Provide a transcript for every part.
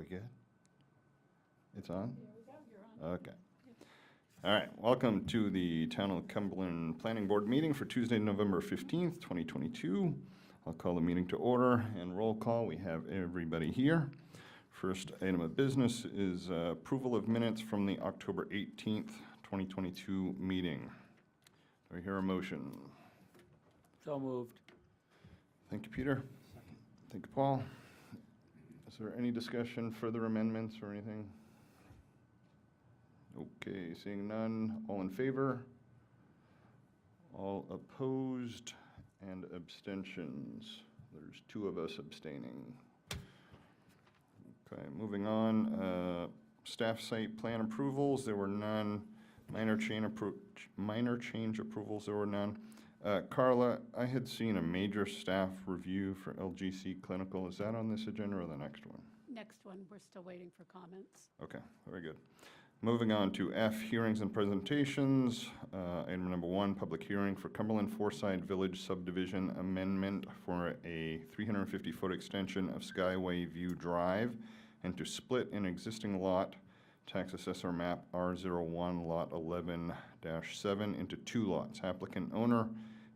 we good? It's on? There we go, you're on. Okay. All right, welcome to the Town of Cumberland Planning Board meeting for Tuesday, November 15th, 2022. I'll call the meeting to order and roll call. We have everybody here. First item of business is approval of minutes from the October 18th, 2022 meeting. Do I hear a motion? So moved. Thank you, Peter. Thank you, Paul. Is there any discussion, further amendments or anything? Okay, seeing none. All in favor? All opposed and abstentions? There's two of us abstaining. Okay, moving on. Staff site plan approvals, there were none. Minor change approvals, there were none. Carla, I had seen a major staff review for LGC Clinical. Is that on this agenda or the next one? Next one, we're still waiting for comments. Okay, very good. Moving on to F, hearings and presentations. Item number 1, public hearing for Cumberland Foreside Village subdivision amendment for a 350-foot extension of Skyway View Drive and to split an existing lot, tax assessor map R01, lot 11-7, into 2 lots. Applicant owner,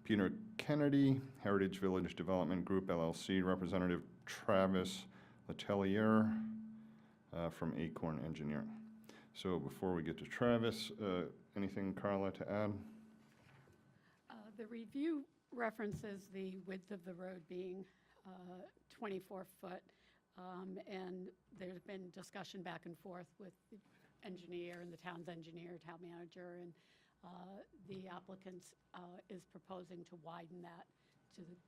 Peter Kennedy, Heritage Village Development Group, LLC. Representative Travis Letelier from Acorn Engineering. So before we get to Travis, anything, Carla, to add? The review references the width of the road being 24 foot, and there's been discussion back and forth with the engineer and the town's engineer, town manager, and the applicant is proposing to widen that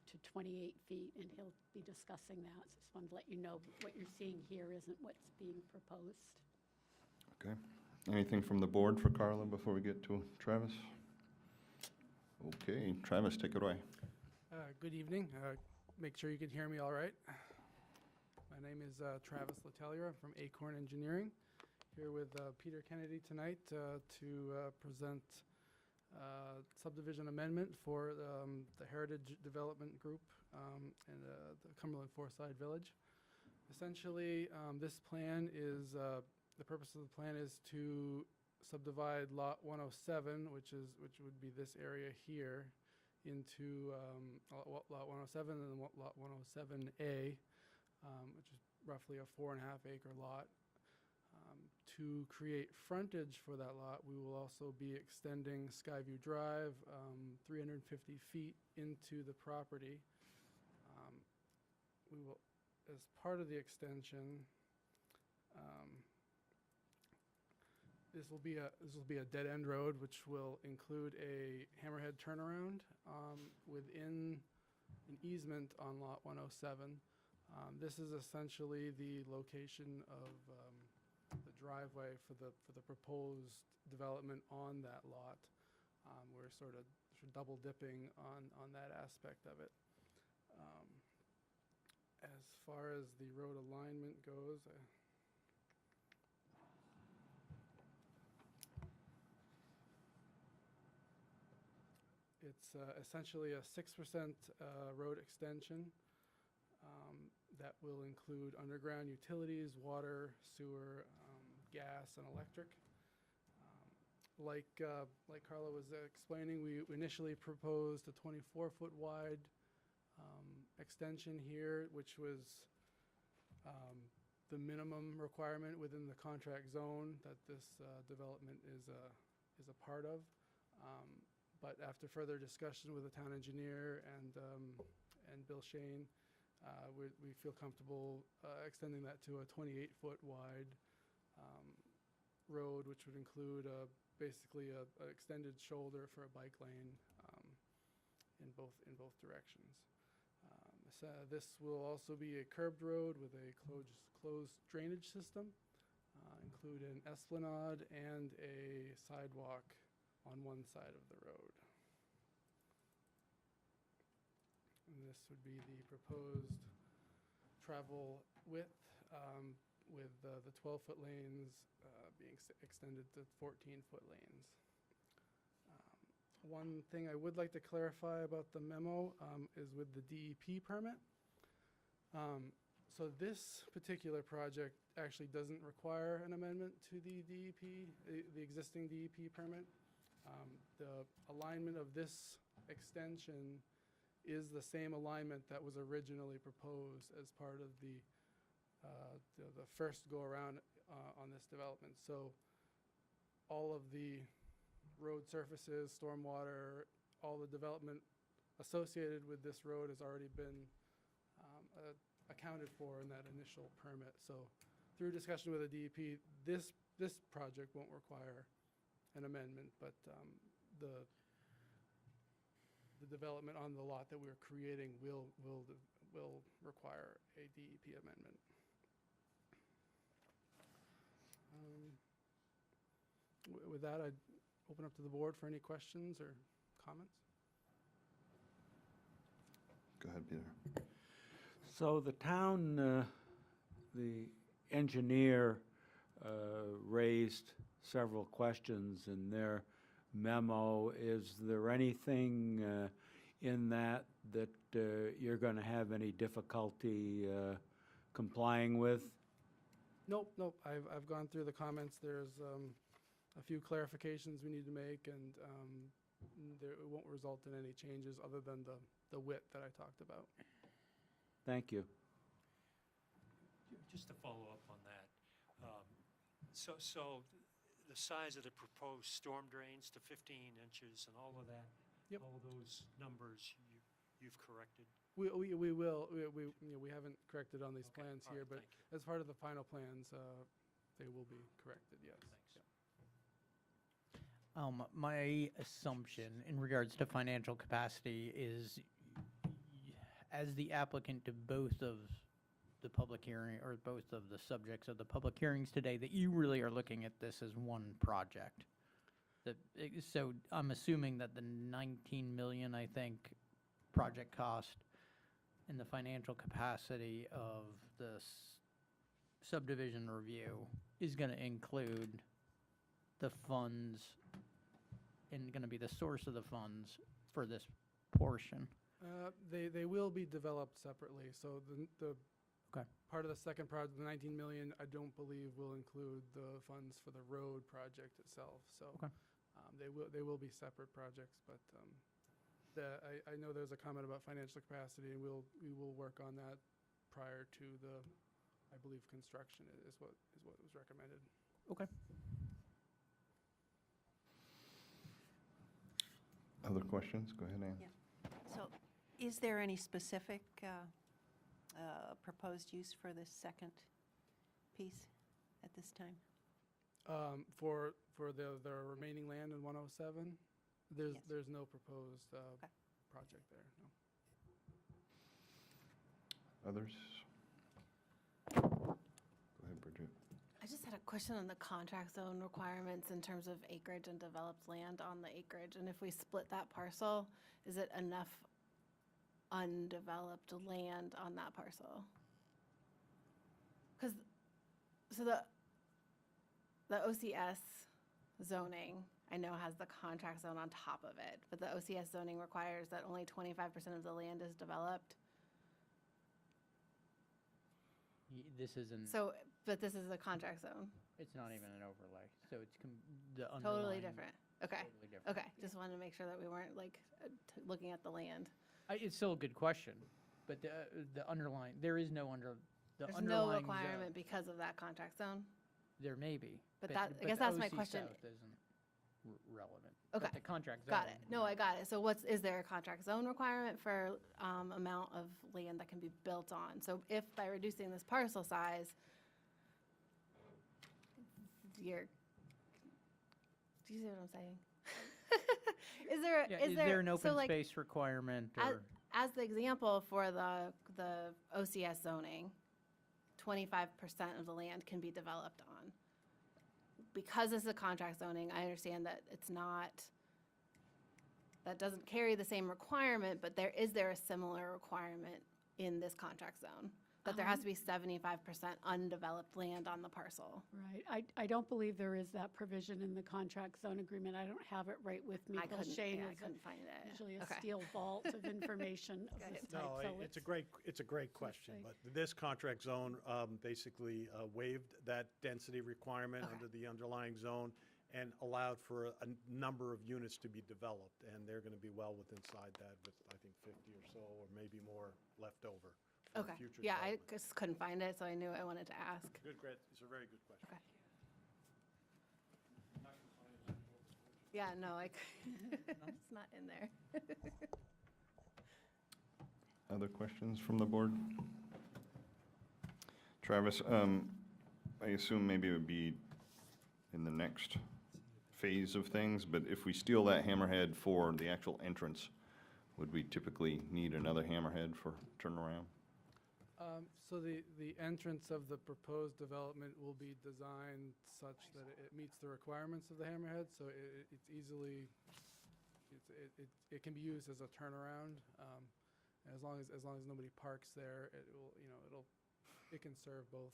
to 28 feet, and he'll be discussing that. So just wanted to let you know what you're seeing here isn't what's being proposed. Okay. Anything from the board for Carla before we get to Travis? Okay, Travis, take it away. Good evening. Make sure you can hear me all right. My name is Travis Letelier. I'm from Acorn Engineering, here with Peter Kennedy tonight to present subdivision amendment for the Heritage Development Group and the Cumberland Foreside Village. Essentially, this plan is, the purpose of the plan is to subdivide lot 107, which would be this area here, into lot 107 and then lot 107A, which is roughly a 4.5 acre lot. To create frontage for that lot, we will also be extending Skyview Drive 350 feet into the property. We will, as part of the extension, this will be a dead-end road, which will include a hammerhead turnaround within an easement on lot 107. This is essentially the location of the driveway for the proposed development on that lot. We're sort of double dipping on that aspect of it. As far as the road alignment goes, it's essentially a 6% road extension that will include underground utilities, water, sewer, gas, and electric. Like Carla was explaining, we initially proposed a 24-foot wide extension here, which was the minimum requirement within the contract zone that this development is a part of. But after further discussion with the town engineer and Bill Shane, we feel comfortable extending that to a 28-foot wide road, which would include basically a extended shoulder for a bike lane in both directions. So this will also be a curbed road with a closed drainage system, include an esplanade and a sidewalk on one side of the road. And this would be the proposed travel width with the 12-foot lanes being extended to 14-foot lanes. One thing I would like to clarify about the memo is with the DEP permit. So this particular project actually doesn't require an amendment to the DEP, the existing DEP permit. The alignment of this extension is the same alignment that was originally proposed as part of the first go-around on this development. So all of the road surfaces, stormwater, all the development associated with this road has already been accounted for in that initial permit. So through discussion with the DEP, this project won't require an amendment, but the development on the lot that we're creating will require a DEP amendment. With that, I'd open up to the board for any questions or comments. Go ahead, Peter. So the town, the engineer raised several questions in their memo. Is there anything in that you're going to have any difficulty complying with? Nope. I've gone through the comments. There's a few clarifications we need to make, and it won't result in any changes other than the width that I talked about. Thank you. Just to follow up on that, so the size of the proposed storm drains to 15 inches and all of that? Yep. All those numbers you've corrected? We will. We haven't corrected on these Okay, plans all here, right, but thank you. as part of the final plans, they will be corrected, yes. Thanks. My assumption in regards to financial capacity is, as the applicant to both of the public hearing, or both of the subjects of the public hearings today, that you really are looking at this as one project. So I'm assuming that the 19 million, I think, project cost and the financial capacity of the subdivision review is going to include the funds and going to be the source of the funds for this portion. They will be developed separately, so the Okay. part of the second project, the 19 million, I don't believe will include the funds for the road project itself, so. Okay. They will be separate projects, but I know there's a comment about financial capacity, and we will work on that prior to the, I believe, construction is what was recommended. Okay. Other questions? Go ahead, Ann. Yeah. So is there any specific proposed use for this second piece at this time? For the remaining land in 107, Yes. there's no proposed Okay. project there, no. Others? Go ahead, Bridget. I just had a question on the contract zone requirements in terms of acreage and developed land on the acreage. And if we split that parcel, is it enough undeveloped land on that parcel? Because, so the OCS zoning, I know, has the contract zone on top of it, but the OCS zoning requires that only 25% of the land is developed. This isn't, So, but this is a contract zone, it's not even an overlay, so it's the totally underlying. different. Okay. Totally different. Okay, just wanted to make sure that we weren't like looking at the land. It's still a good question, but the underlying, there is no the There's no underlying requirement zone. because of that contract zone? There may be. But that- I guess the that's my OC question. South isn't relevant. Okay, But the contract zone. got it. No, I got it. So is there a contract zone requirement for amount of land that can be built on? So if by reducing this parcel size, do you see what I'm saying? Is there, Yeah, is there? an so open like, space requirement as- or? As the example for the OCS zoning, 25% of the land can be developed on. Because it's a contract zoning, I understand that it's not, that doesn't carry the same requirement, but is there a similar requirement in this contract zone? That there has to be 75% undeveloped land on the parcel. Right. I don't believe there is that provision in the contract zone agreement. I don't have it right with me. I Bill couldn't, Shane yeah, I is couldn't find it. usually a Okay. steel vault of information of this type. No, so it's a great question, say- but this contract zone basically waived that density requirement Okay. under the underlying zone and allowed for a number of units to be developed, and they're going to be well within that with, I think, 50 or so, or maybe more left over for Okay. future Yeah, I development. just couldn't find it, so I knew I wanted to ask. Good, great, it's a very good question. Okay. Yeah, no, it's not in there. Other questions from the board? Travis, I assume maybe it would be in the next phase of things, but if we steal that hammerhead for the actual entrance, would we typically need another hammerhead for turnaround? So the entrance of the proposed development will be designed such that it meets the requirements of the hammerhead, so it's easily, it can be used as a turnaround. As long as nobody parks there, it will, it can serve both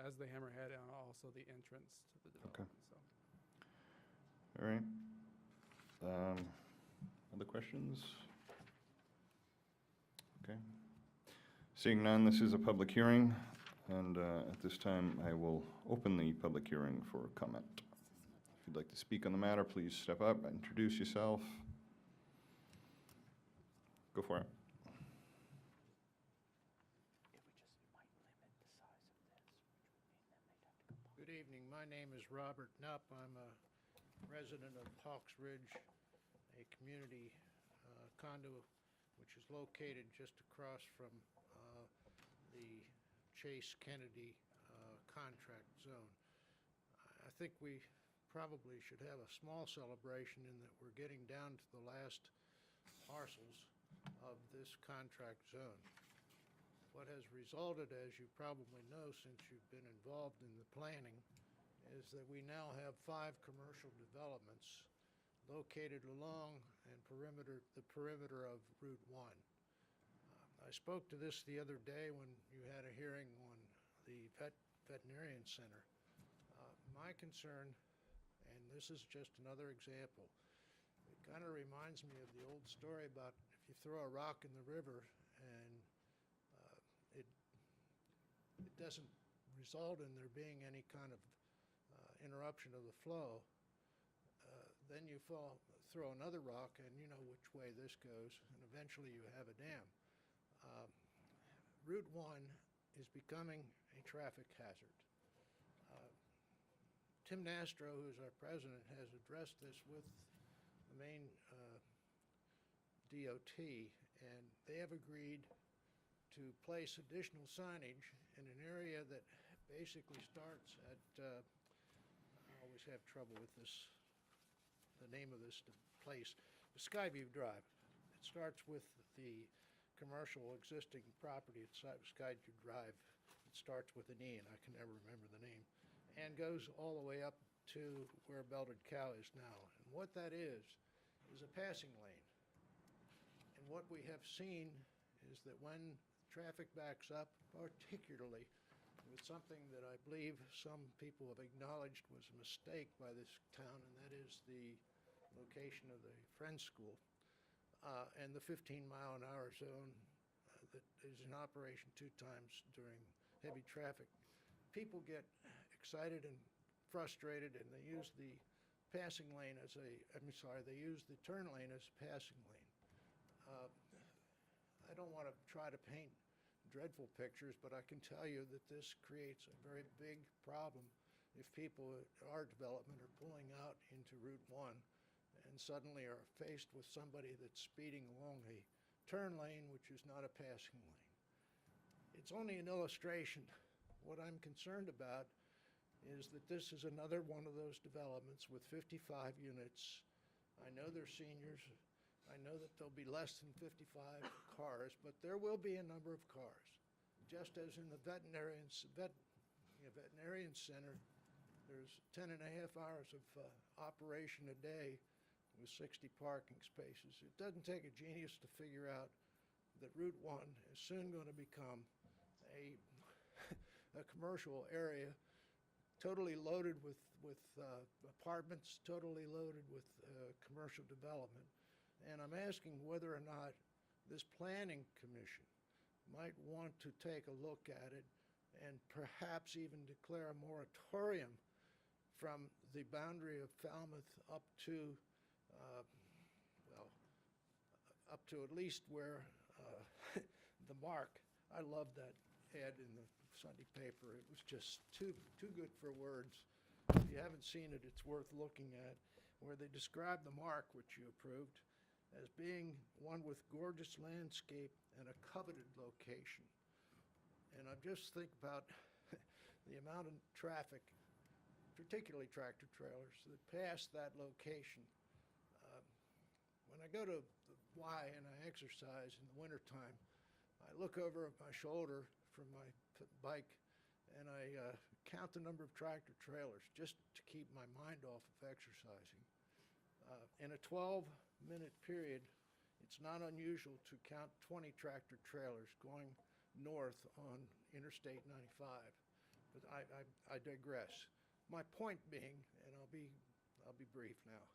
as the hammerhead and also the entrance to the development, so. All right. Other questions? Okay. Seeing none, this is a public hearing, and at this time, I will open the public hearing for comment. If you'd like to speak on the matter, please step up, introduce yourself. Go for it. Good evening. My name is Robert Knupp. I'm a resident of Hawks Ridge, a community condo which is located just across from the Chase Kennedy contract zone. I think we probably should have a small celebration in that we're getting down to the last parcels of this contract zone. What has resulted, as you probably know since you've been involved in the planning, is that we now have 5 commercial developments located along the perimeter of Route 1. I spoke to this the other day when you had a hearing on the veterinarian center. My concern, and this is just another example, it kind of reminds me of the old story about if you throw a rock in the river and it doesn't result in there being any kind of interruption of the flow, then you throw another rock and you know which way this goes, and eventually you have a dam. Route 1 is becoming a traffic hazard. Tim Nastro, who's our president, has addressed this with the Maine DOT, and they have agreed to place additional signage in an area that basically starts at, I always have trouble with this, the name of this place, Skyview Drive. It starts with the commercial existing property at Skyview Drive. It starts with an E, and I can never remember the name, and goes all the way up to where Belted Cow is now. And what that is a passing lane. And what we have seen is that when traffic backs up, particularly with something that I believe some people have acknowledged was a mistake by this town, and that is the location of the Friends School and the 15-mile-an-hour zone that is in operation 2 times during heavy traffic. People get excited and frustrated, and they use the passing lane as they use the turn lane as a passing lane. I don't want to try to paint dreadful pictures, but I can tell you that this creates a very big problem if people at our development are pulling out into Route 1 and suddenly are faced with somebody that's speeding along a turn lane, which is not a passing lane. It's only an illustration. What I'm concerned about is that this is another one of those developments with 55 units. I know they're seniors. I know that there'll be less than 55 cars, but there will be a number of cars. Just as in the veterinarian center, there's 10 and a half hours of operation a day with 60 parking spaces. It doesn't take a genius to figure out that Route 1 is soon going to become a, a commercial area totally loaded with apartments, totally loaded with commercial development. And I'm asking whether or not this planning commission might want to take a look at it and perhaps even declare a moratorium from the boundary of Falmouth up to, well, up to at least where the mark. I love that ad in the Sunday paper. It was just too good for words. If you haven't seen it, it's worth looking at, where they describe the mark, which you approved, as being one with gorgeous landscape and a coveted location. And I just think about the amount of traffic, particularly tractor trailers, that pass that location. When I go to Y and I exercise in the wintertime, I look over at my shoulder from my bike and I count the number of tractor trailers just to keep my mind off of exercising. In a 12-minute period, it's not unusual to count 20 tractor trailers going north on Interstate 95. But I digress. My point being, and I'll be brief now.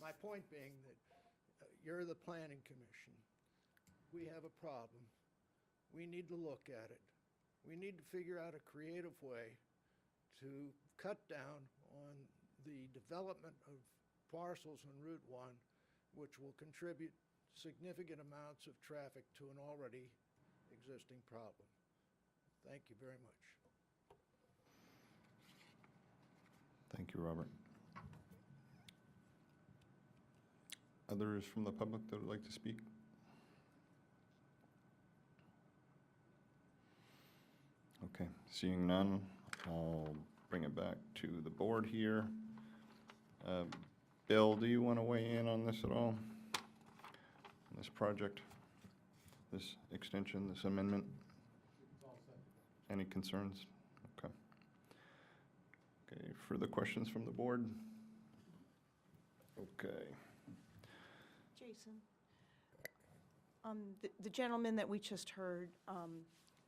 My point being that you're the Planning Commission. We have a problem. We need to look at it. We need to figure out a creative way to cut down on the development of parcels on Route 1, which will contribute significant amounts of traffic to an already existing problem. Thank you very much. Thank you, Robert. Others from the public that would like to speak? Okay, seeing none, I'll bring it back to the board here. Bill, do you want to weigh in on this at all? On this project, this extension, this amendment? Any concerns? Okay. Okay, further questions from the board? Okay. Jason, the gentleman that we just heard,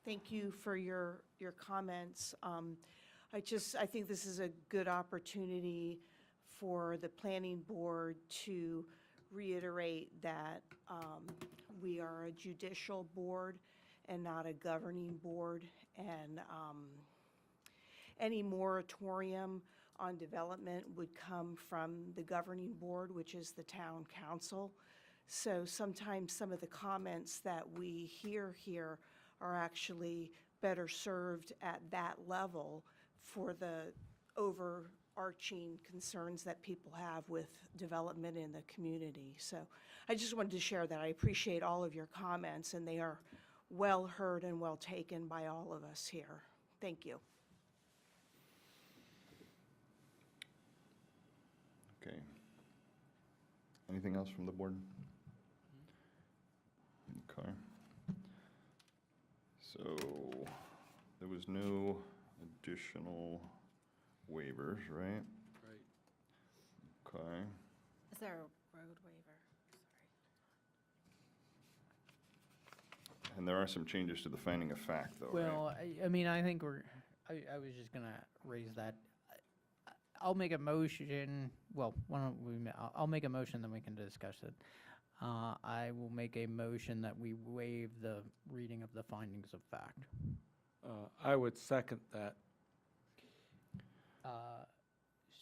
thank you for your comments. I think this is a good opportunity for the planning board to reiterate that we are a judicial board and not a governing board, and any moratorium on development would come from the governing board, which is the town council. So sometimes some of the comments that we hear here are actually better served at that level for the overarching concerns that people have with development in the community. So I just wanted to share that. I appreciate all of your comments, and they are well heard and well taken by all of us here. Thank you. Okay. Anything else from the board? Okay. So there was no additional waivers, right? Right. Okay. Is there a road waiver? Sorry. And there are some changes to the finding of fact, though, right? Well, I mean, I think I was just gonna raise that. I'll make a motion, well, why don't we, I'll make a motion, then we can discuss it. I will make a motion that we waive the reading of the findings of fact. I would second that.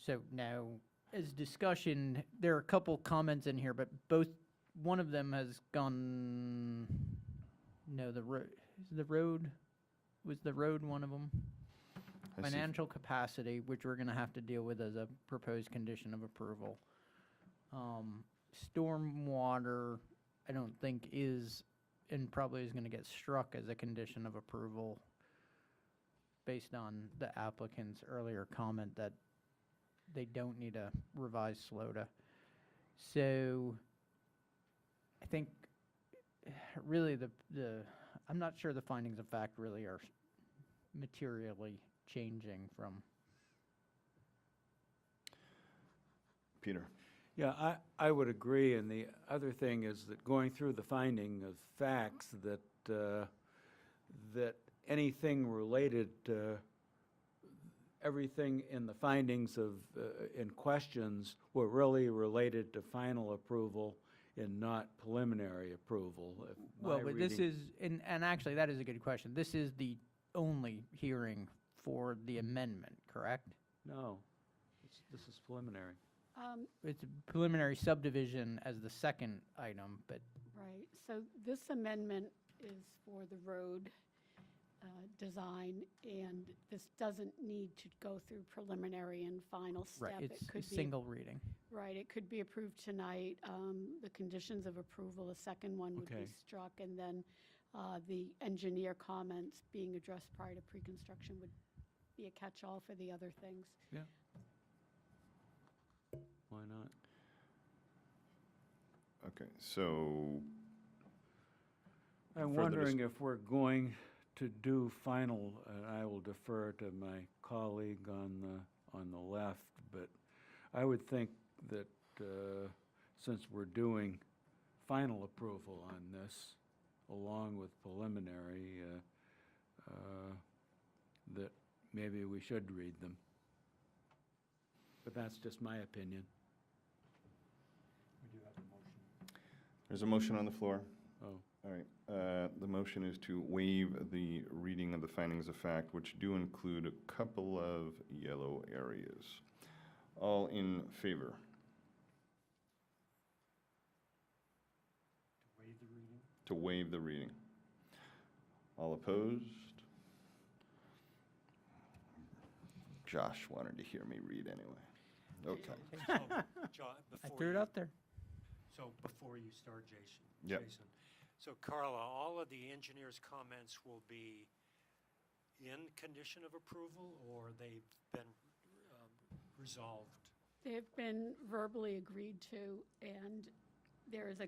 So now, as discussion, there are a couple comments in here, but one of them has gone, no, was the road one of them? I see. Financial capacity, which we're gonna have to deal with as a proposed condition of approval. Stormwater, I don't think is, and probably is gonna get struck as a condition of approval based on the applicant's earlier comment that they don't need a revised SLOTA. So, I think, really I'm not sure the findings of fact really are materially changing from. Peter? Yeah, I would agree, and the other thing is that going through the finding of facts that, that anything related, everything in the findings of, in questions were really related to final approval and not preliminary approval. If Well, my but this reading- is, and actually, that is a good question. This is the only hearing for the amendment, correct? No, this is preliminary. It's a preliminary subdivision as the second item, but Right, so this amendment is for the road design, and this doesn't need to go through preliminary and final step. right, It it's a could be- single reading. Right, it could be approved tonight. The conditions of approval, the second one would be Okay. struck, and then the engineer comments being addressed prior to pre-construction would be a catch-all for the other things. Why not? Okay, so, I'm Further wondering if we're going to do final, and I will defer to my colleague on the left, but I would think that since we're doing final approval on this, along with preliminary, that maybe we should read them. But that's just my opinion. there's a motion on the floor. Oh, All right, the motion is to waive the reading of the findings of fact, which do include a couple of yellow areas. All in favor? To waive the reading. All opposed? Josh wanted to hear me read anyway. Okay. So, John, I before threw it you- out there. So before you start, Jason. Yep. Jason. So Carla, all of the engineer's comments will be in condition of approval, or they've been resolved? They've been verbally agreed to, and there is a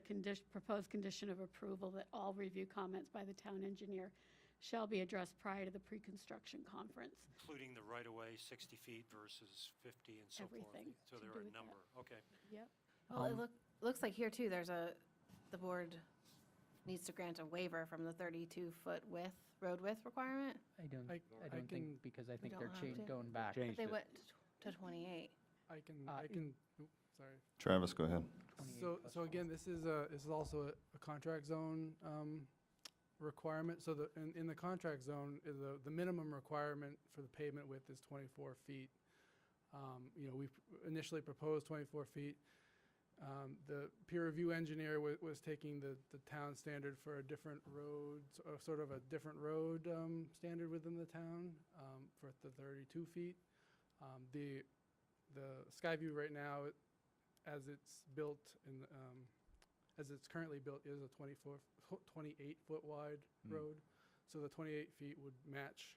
proposed condition of approval that all review comments by the town engineer shall be addressed prior to the pre-construction conference. Including the right-of-way, 60 feet versus 50 and so forth? Everything So to there do are a with that. number, okay. Yep. Well, it looks like here too, the board needs to grant a waiver from the 32-foot road width requirement. I don't I think, can- because I think don't they're have to. going back. changed They it. went to 28. I can, Uh, sorry. Travis, go ahead. 28 So, plus so again, this is also a contract zone requirement. So in the contract zone, the minimum requirement for the pavement width is 24 feet. You know, we initially proposed 24 feet. The peer review engineer was taking the town standard for a different road, sort of a different road standard within the town for the 32 feet. The Skyview right now, as it's built as it's currently built, is a 28-foot wide road. So the 28 feet would match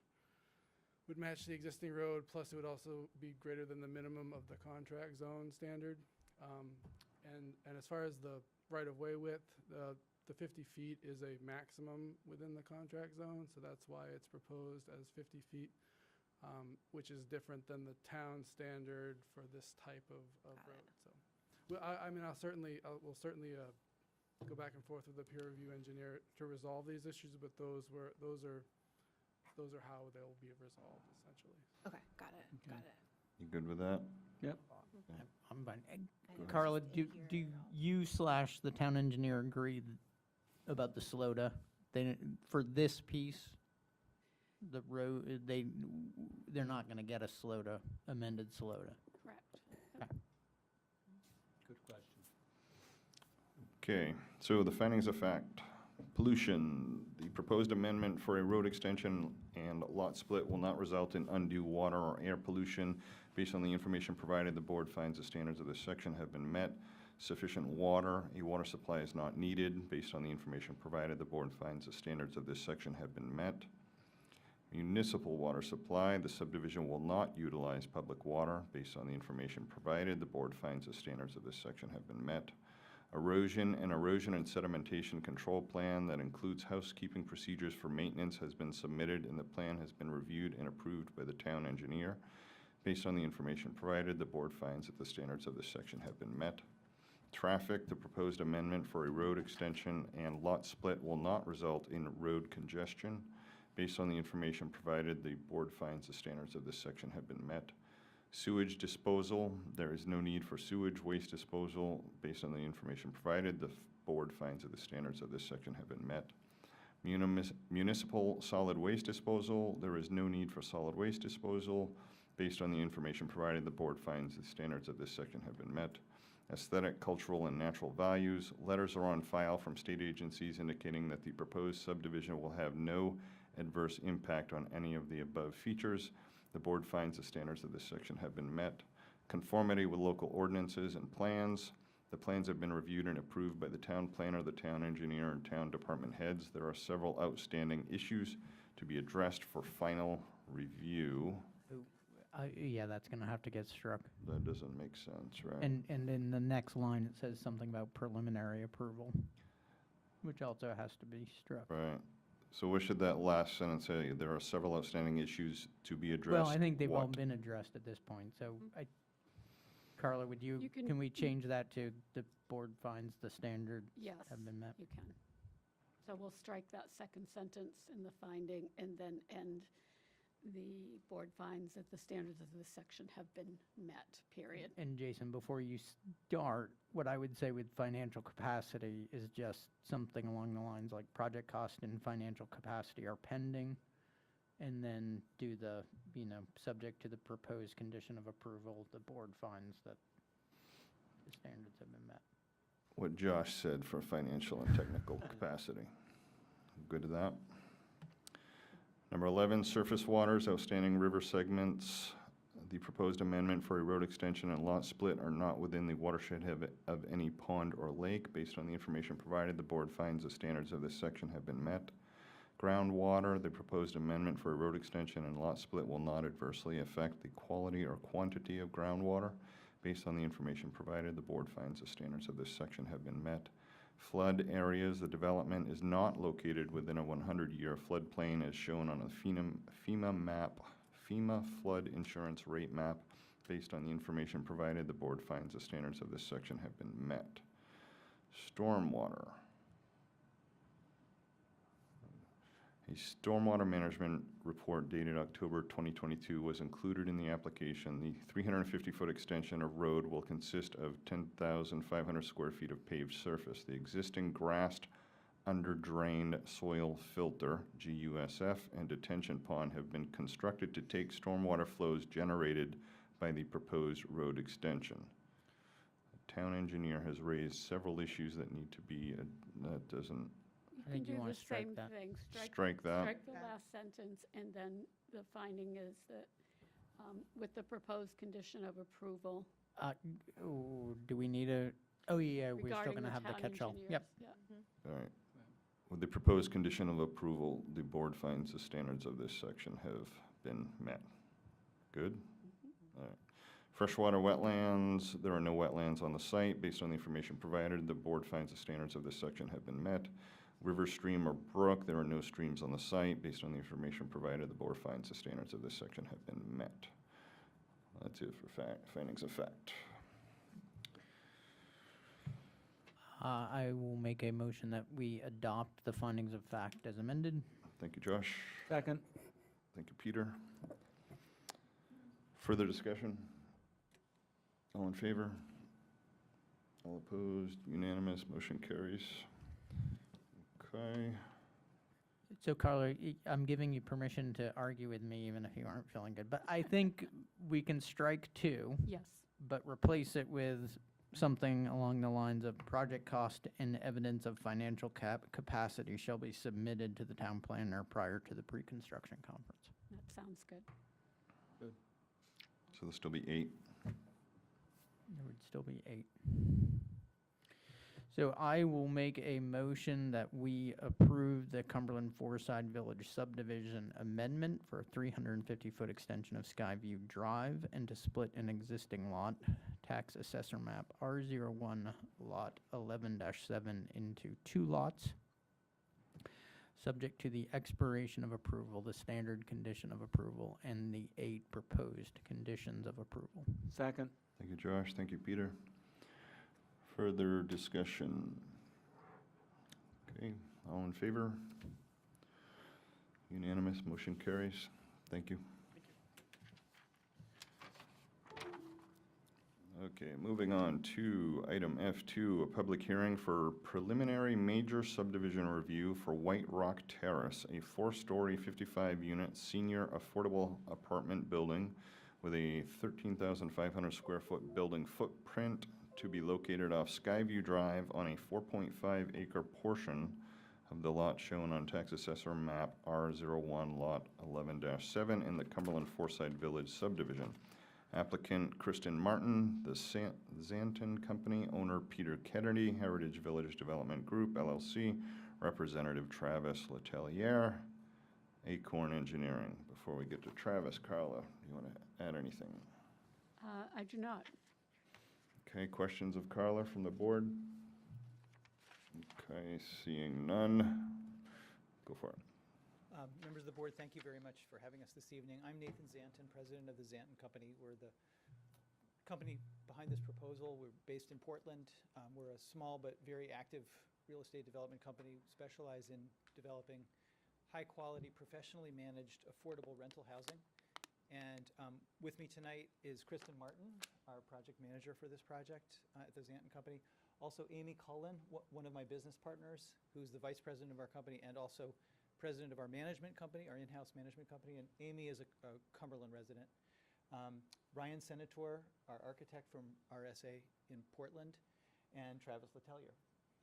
the existing road, plus it would also be greater than the minimum of the contract zone standard. And as far as the right-of-way width, the 50 feet is a maximum within the contract zone, so that's why it's proposed as 50 feet, which is different than the town standard for this type of Got it. road. So, well, I mean, we'll certainly go back and forth with the peer review engineer to resolve these issues, but those are how they'll be resolved, essentially. Okay, got it, got it. You good with that? I'm fine. I know Carla, it's do in here. you / the town engineer agree about the SLOTA? For this piece, the road, they're not gonna get a SLOTA, amended SLOTA. Correct. Good question. Okay, so the findings of fact. Pollution, the proposed amendment for a road extension and lot split will not result in undue water or air pollution. Based on the information provided, the board finds the standards of this section have been met. Sufficient water, a water supply is not needed. Based on the information provided, the board finds the standards of this section have been met. Municipal water supply, the subdivision will not utilize public water. Based on the information provided, the board finds the standards of this section have been met. Erosion and sedimentation control plan that includes housekeeping procedures for maintenance has been submitted, and the plan has been reviewed and approved by the town engineer. Based on the information provided, the board finds that the standards of this section have been met. Traffic, the proposed amendment for a road extension and lot split will not result in road congestion. Based on the information provided, the board finds the standards of this section have been met. Sewage disposal, there is no need for sewage waste disposal. Based on the information provided, the board finds that the standards of this section have been met. Municipal solid waste disposal, there is no need for solid waste disposal. Based on the information provided, the board finds the standards of this section have been met. Aesthetic, cultural, and natural values, letters are on file from state agencies indicating that the proposed subdivision will have no adverse impact on any of the above features. The board finds the standards of this section have been met. Conformity with local ordinances and plans. The plans have been reviewed and approved by the town planner, the town engineer, and town department heads. There are several outstanding issues to be addressed for final review. Yeah, that's gonna have to get struck. That doesn't make sense, right? And in the next line, it says something about preliminary approval, which also has to be struck. Right. So what should that last sentence say? There are several outstanding issues to be addressed. Well, I think they've all What? been addressed at this point, so Carla, would you, You can- can we change that to the board finds the standard Yes, have been met? you can. So we'll strike that second sentence in the finding and then end the board finds that the standards of this section have been met, period. And Jason, before you start, what I would say with financial capacity is just something along the lines like project cost and financial capacity are pending. And then do the, subject to the proposed condition of approval, the board finds that the standards have been met. What Josh said for financial and technical capacity. Good to that? Number 11, surface waters, outstanding river segments. The proposed amendment for a road extension and lot split are not within the watershed of any pond or lake. Based on the information provided, the board finds the standards of this section have been met. Groundwater, the proposed amendment for a road extension and lot split will not adversely affect the quality or quantity of groundwater. Based on the information provided, the board finds the standards of this section have been met. Flood areas, the development is not located within a 100-year floodplain as shown on a FEMA map, FEMA flood insurance rate map. Based on the information provided, the board finds the standards of this section have been met. Stormwater. A stormwater management report dated October 2022 was included in the application. The 350-foot extension of road will consist of 10,500 square feet of paved surface. The existing grassed under-drained soil filter, GUSF, and detention pond have been constructed to take stormwater flows generated by the proposed road extension. The town engineer has raised several issues that need to be, that doesn't, I think you can wanna do the strike same that. thing. strike that. Strike the last sentence, and then the finding is that with the proposed condition of approval Do we need a, oh yeah, we're still regarding gonna the have the town catch-all. engineers. Yep. Yeah. All right. With the proposed condition of approval, the board finds the standards of this section have been met. Good? All right. Freshwater wetlands, there are no wetlands on the site. Based on the information provided, the board finds the standards of this section have been met. River, stream, or brook, there are no streams on the site. Based on the information provided, the board finds the standards of this section have been met. That's it for findings of fact. I will make a motion that we adopt the findings of fact as amended. Thank you, Josh. Second. Thank you, Peter. Further discussion? All in favor? All opposed? Unanimous? Motion carries. Okay. So Carla, I'm giving you permission to argue with me even if you aren't feeling good, but I think we can strike 2, Yes. but replace it with something along the lines of project cost and evidence of financial capacity shall be submitted to the town planner prior to the pre-construction conference. That sounds good. So there'll still be 8. There would still be 8. So I will make a motion that we approve the Cumberland Foreside Village subdivision amendment for a 350-foot extension of Skyview Drive and to split an existing lot, tax assessor map R01, lot 11-7 into 2 lots, subject to the expiration of approval, the standard condition of approval, and the 8 proposed conditions of approval. Second. Thank you, Josh. Thank you, Peter. Further discussion? Okay, all in favor? Unanimous, motion carries. Thank you. Okay, moving on to item F2, a public hearing for preliminary major subdivision review for White Rock Terrace, a 4-story, 55-unit senior affordable apartment building with a 13,500 square foot building footprint to be located off Skyview Drive on a 4.5 acre portion of the lot shown on tax assessor map R01 lot 11-7 in the Cumberland Forside Village subdivision. Applicant Kristen Martin, the Zanton Company, owner Peter Kennedy, Heritage Village Development Group, LLC, Representative Travis Letelier, Acorn Engineering. Before we get to Travis, Carla, do you want to add anything? I do not. Okay, questions of Carla from the board? Okay, seeing none. Go for it. Members of the board, thank you very much for having us this evening. I'm Nathan Zanton, president of the Zanton Company. We're the company behind this proposal. We're based in Portland. We're a small but very active real estate development company. We specialize in developing high-quality, professionally managed, affordable rental housing. And with me tonight is Kristen Martin, our project manager for this project at the Zanton Company. Also Amy Cullen, one of my business partners, who's the vice president of our company and also president of our management company, our in-house management company, and Amy is a Cumberland resident. Ryan Senator, our architect from RSA in Portland, and Travis Letelier,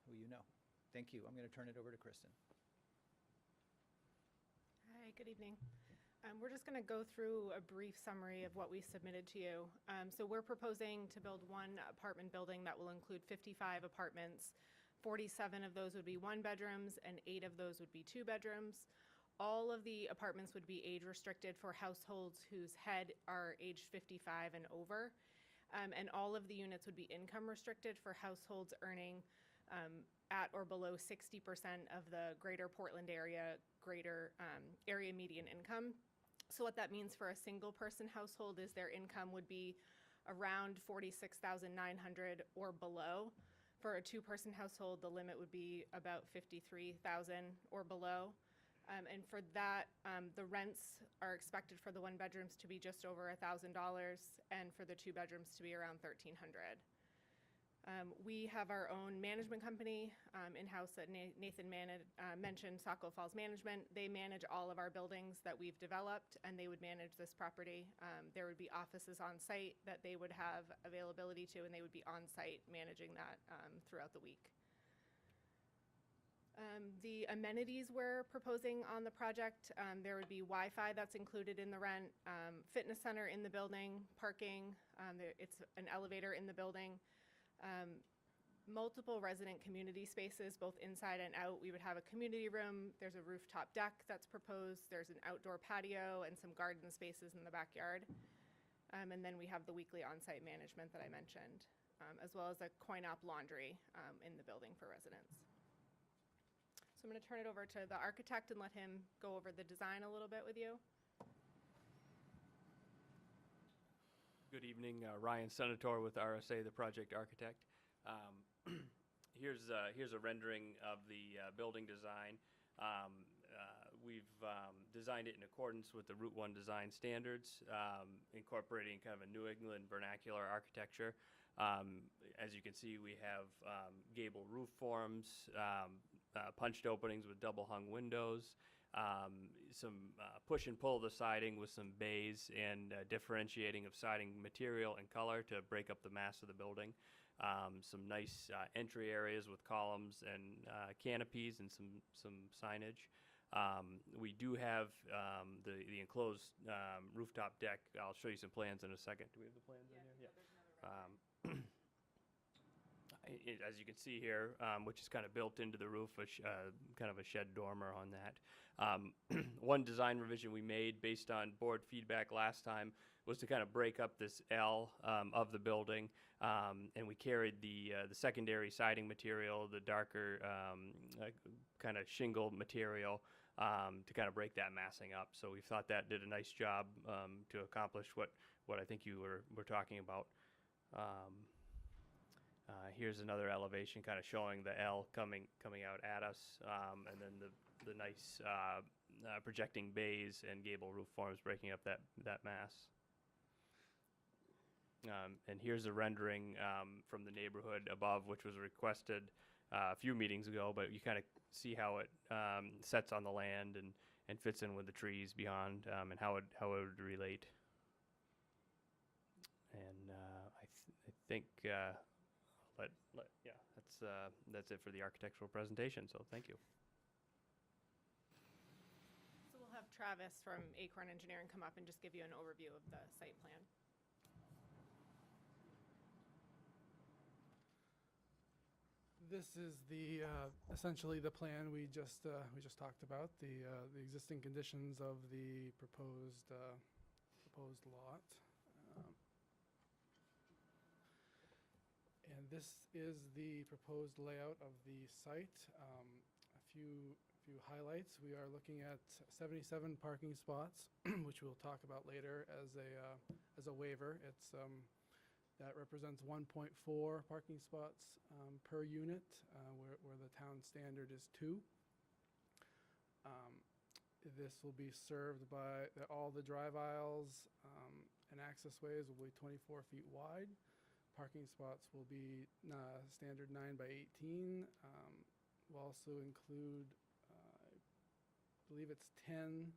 who you know. Thank you. I'm going to turn it over to Kristen. Hi, good evening. We're just going to go through a brief summary of what we submitted to you. So we're proposing to build one apartment building that will include 55 apartments. 47 of those would be 1-bedrooms and 8 of those would be 2-bedrooms. All of the apartments would be age restricted for households whose head are aged 55 and over. And all of the units would be income restricted for households earning at or below 60% of the greater Portland area, area median income. So what that means for a single person household is their income would be around $46,900 or below. For a 2-person household, the limit would be about $53,000 or below. And for that, the rents are expected for the 1-bedrooms to be just over $1,000 and for the 2-bedrooms to be around $1,300. We have our own management company in-house that Nathan mentioned, Saco Falls Management. They manage all of our buildings that we've developed, and they would manage this property. There would be offices on site that they would have availability to, and they would be on site managing that throughout the week. The amenities we're proposing on the project, there would be Wi-Fi that's included in the rent, fitness center in the building, parking, it's an elevator in the building. Multiple resident community spaces, both inside and out. We would have a community room. There's a rooftop deck that's proposed. There's an outdoor patio and some garden spaces in the backyard. And then we have the weekly on-site management that I mentioned, as well as a coin-op laundry in the building for residents. So I'm going to turn it over to the architect and let him go over the design a little bit with you. Good evening, Ryan Senator with RSA, the project architect. Here's a rendering of the building design. We've designed it in accordance with the Route 1 design standards, incorporating kind of a New England vernacular architecture. As you can see, we have gable roof forms, punched openings with double hung windows, some push and pull the siding with some bays and differentiating of siding material and color to break up the mass of the building. Some nice entry areas with columns and canopies and some signage. We do have the enclosed rooftop deck. I'll show you some plans in a second. Do we have the plans in here? Yeah. As you can see here, which is kind of built into the roof, kind of a shed dormer on that. One design revision we made based on board feedback last time was to kind of break up this L of the building, and we carried the secondary siding material, the darker kind of shingle material, to kind of break that massing up. So we thought that did a nice job to accomplish what I think you were talking about. Here's another elevation kind of showing the L coming out at us, and then the nice projecting bays and gable roof forms breaking up that mass. And here's a rendering from the neighborhood above, which was requested a few meetings ago, but you kind of see how it sets on the land and fits in with the trees beyond, and how it would relate. And I think that's it for the architectural presentation. So thank you. So we'll have Travis from Acorn Engineering come up and just give you an overview of the site plan. This is the, essentially the plan we just talked about, the existing conditions of the proposed lot. And this is the proposed layout of the site. A few highlights. We are looking at 77 parking spots, which we'll talk about later as a waiver. It's that represents 1.4 parking spots per unit, where the town standard is 2. This will be served by all the drive aisles and access ways will be 24 feet wide. Parking spots will be standard 9 by 18. We'll also include, I believe it's 10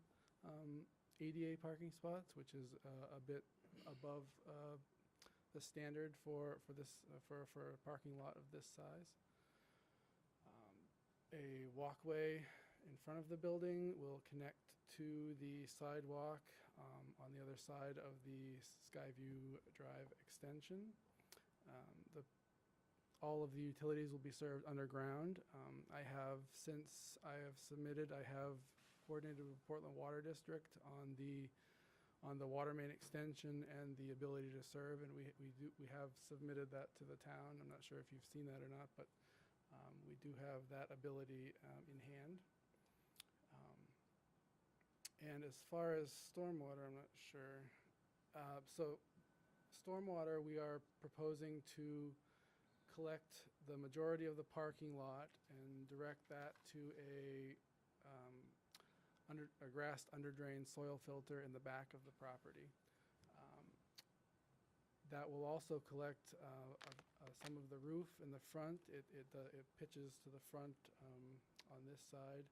ADA parking spots, which is a bit above the standard for a parking lot of this size. A walkway in front of the building will connect to the sidewalk on the other side of the Skyview Drive extension. All of the utilities will be served underground. Since I have submitted, I have coordinated with Portland Water District on the water main extension and the ability to serve, and we have submitted that to the town. I'm not sure if you've seen that or not, but we do have that ability in hand. And as far as stormwater, I'm not sure. So stormwater, we are proposing to collect the majority of the parking lot and direct that to a grassed underdrain soil filter in the back of the property. That will also collect some of the roof in the front. It pitches to the front on this side.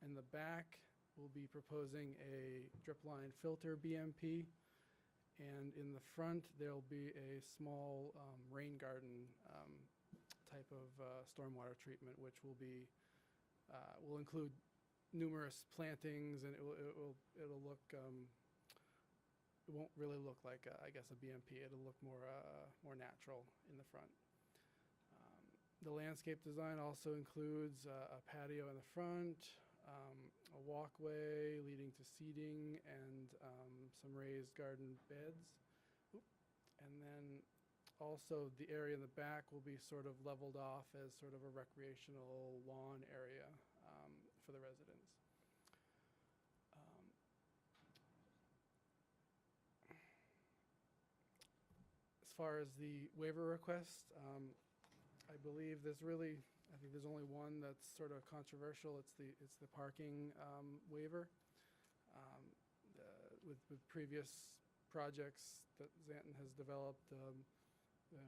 In the back, we'll be proposing a drip line filter BMP. And in the front, there'll be a small rain garden type of stormwater treatment, which will include numerous plantings, and it'll look. It won't really look like I guess a BMP. It'll look more natural in the front. The landscape design also includes a patio in the front, a walkway leading to seating, and some raised garden beds. And then also the area in the back will be sort of leveled off as sort of a recreational lawn area for the residents. As far as the waiver request, I believe I think there's only one that's sort of controversial. It's the parking waiver. With previous projects that Xanten has developed,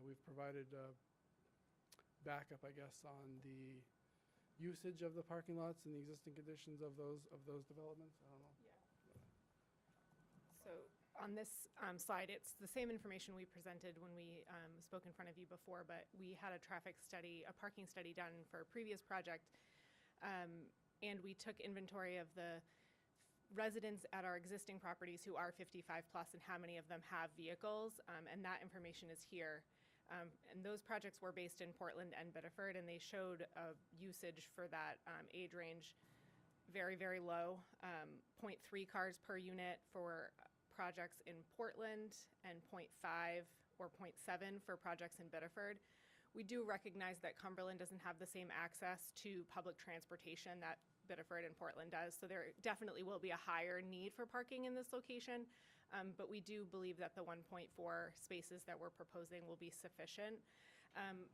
we've provided backup, I guess, on the usage of the parking lots and the existing conditions of those developments. I don't know. So on this slide, it's the same information we presented when we spoke in front of you before, but we had a parking study done for a previous project, and we took inventory of the residents at our existing properties who are 55 plus and how many of them have vehicles, and that information is here. And those projects were based in Portland and Biddeford, and they showed a usage for that age range very, very low, 0.3 cars per unit for projects in Portland and 0.5 or 0.7 for projects in Biddeford. We do recognize that Cumberland doesn't have the same access to public transportation that Biddeford and Portland does, so there definitely will be a higher need for parking in this location, but we do believe that the 1.4 spaces that we're proposing will be sufficient.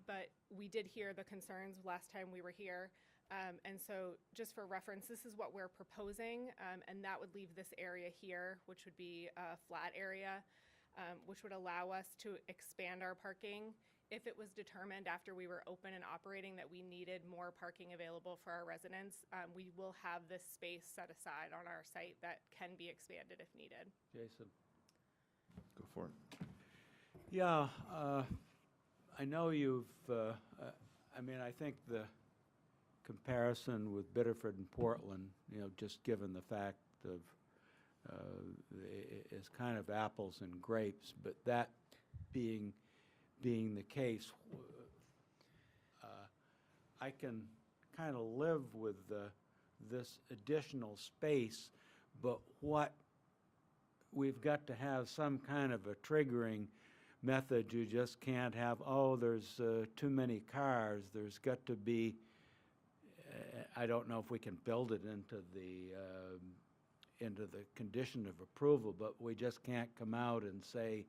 But we did hear the concerns last time we were here. And so just for reference, this is what we're proposing, and that would leave this area here, which would be a flat area, which would allow us to expand our parking. If it was determined after we were open and operating that we needed more parking available for our residents, we will have this space set aside on our site that can be expanded if needed. Jason? Go for it. Yeah, I know I mean, I think the comparison with Biddeford and Portland, just given the fact of, is kind of apples and grapes, but that being the case, I can kind of live with this additional space, but what we've got to have some kind of a triggering method. You just can't have, oh, there's too many cars. There's got to be, I don't know if we can build it into the condition of approval, but we just can't come out and say,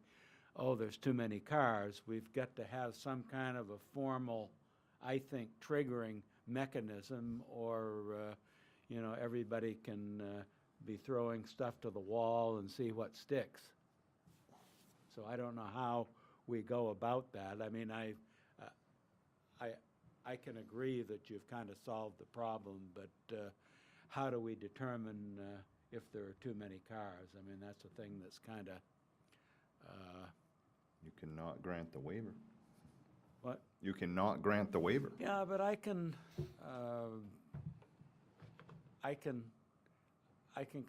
oh, there's too many cars. We've got to have some kind of a formal, I think, triggering mechanism, or everybody can be throwing stuff to the wall and see what sticks. So I don't know how we go about that. I mean, I can agree that you've kind of solved the problem, but how do we determine if there are too many cars? I mean, that's a thing that's kind of... You cannot grant the waiver. What? You cannot grant the waiver. Yeah, but I can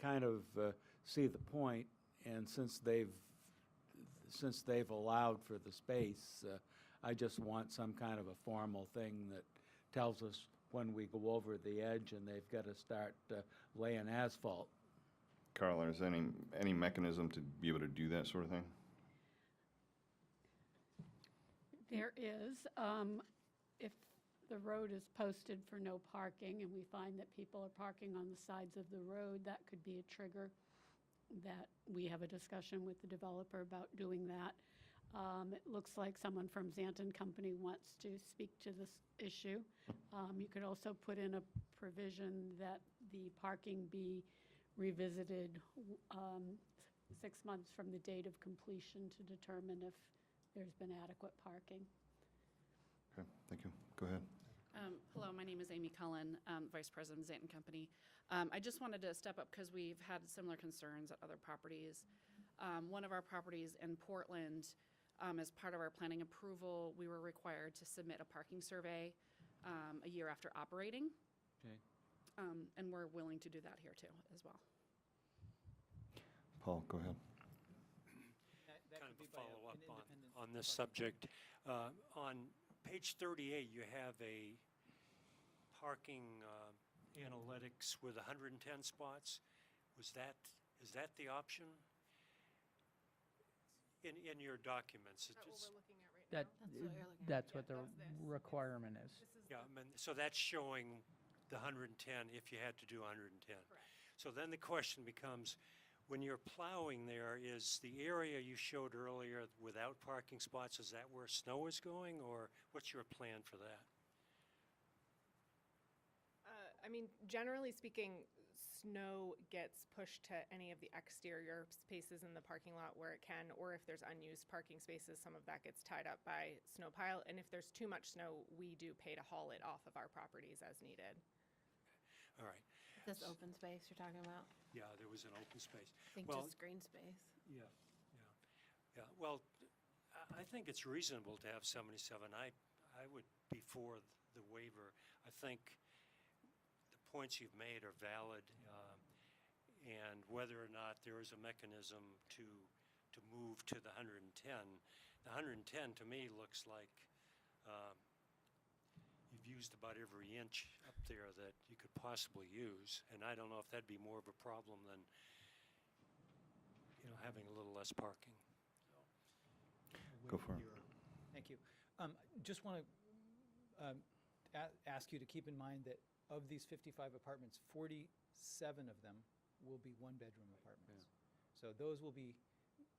kind of see the point, and since they've allowed for the space, I just want some kind of a formal thing that tells us when we go over the edge and they've got to start laying asphalt. Carla, is there any mechanism to be able to do that sort of thing? There is. If the road is posted for no parking and we find that people are parking on the sides of the road, that could be a trigger that we have a discussion with the developer about doing that. It looks like someone from Zanton Company wants to speak to this issue. You could also put in a provision that the parking be revisited 6 months from the date of completion to determine if there's been adequate parking. Okay, thank you. Go ahead. Hello, my name is Amy Cullen, Vice President of Zanton Company. I just wanted to step up because we've had similar concerns at other properties. One of our properties in Portland, as part of our planning approval, we were required to submit a parking survey a year after operating. Okay. And we're willing to do that here too, as well. Paul, go ahead. That Kind could of be a by follow-up an independent on this parking. subject. On page 38, you have a parking analytics with 110 spots. Is that the option? In your documents? Is that what we're looking at right That, now? That's what you're looking at. that's Yeah, what the that's this. requirement is. This is Yeah, I mean, so that's showing the 110 if you had to do 110. correct. So then the question becomes, when you're plowing there, is the area you showed earlier without parking spots, is that where snow is going, or what's your plan for that? I mean, generally speaking, snow gets pushed to any of the exterior spaces in the parking lot where it can, or if there's unused parking spaces, some of that gets tied up by snow pile. And if there's too much snow, we do pay to haul it off of our properties as needed. All right, This open space you're talking about? yeah, there was an open space. I think Well- just green space. Yeah, yeah. Well, I think it's reasonable to have 77. I would be for the waiver. I think the points you've made are valid, and whether or not there is a mechanism to move to the 110. The 110 to me looks like you've used about every inch up there that you could possibly use, and I don't know if that'd be more of a problem than having a little less parking. Go for it. Thank you. Just want to ask you to keep in mind that of these 55 apartments, 47 of them will be one-bedroom apartments. So those will be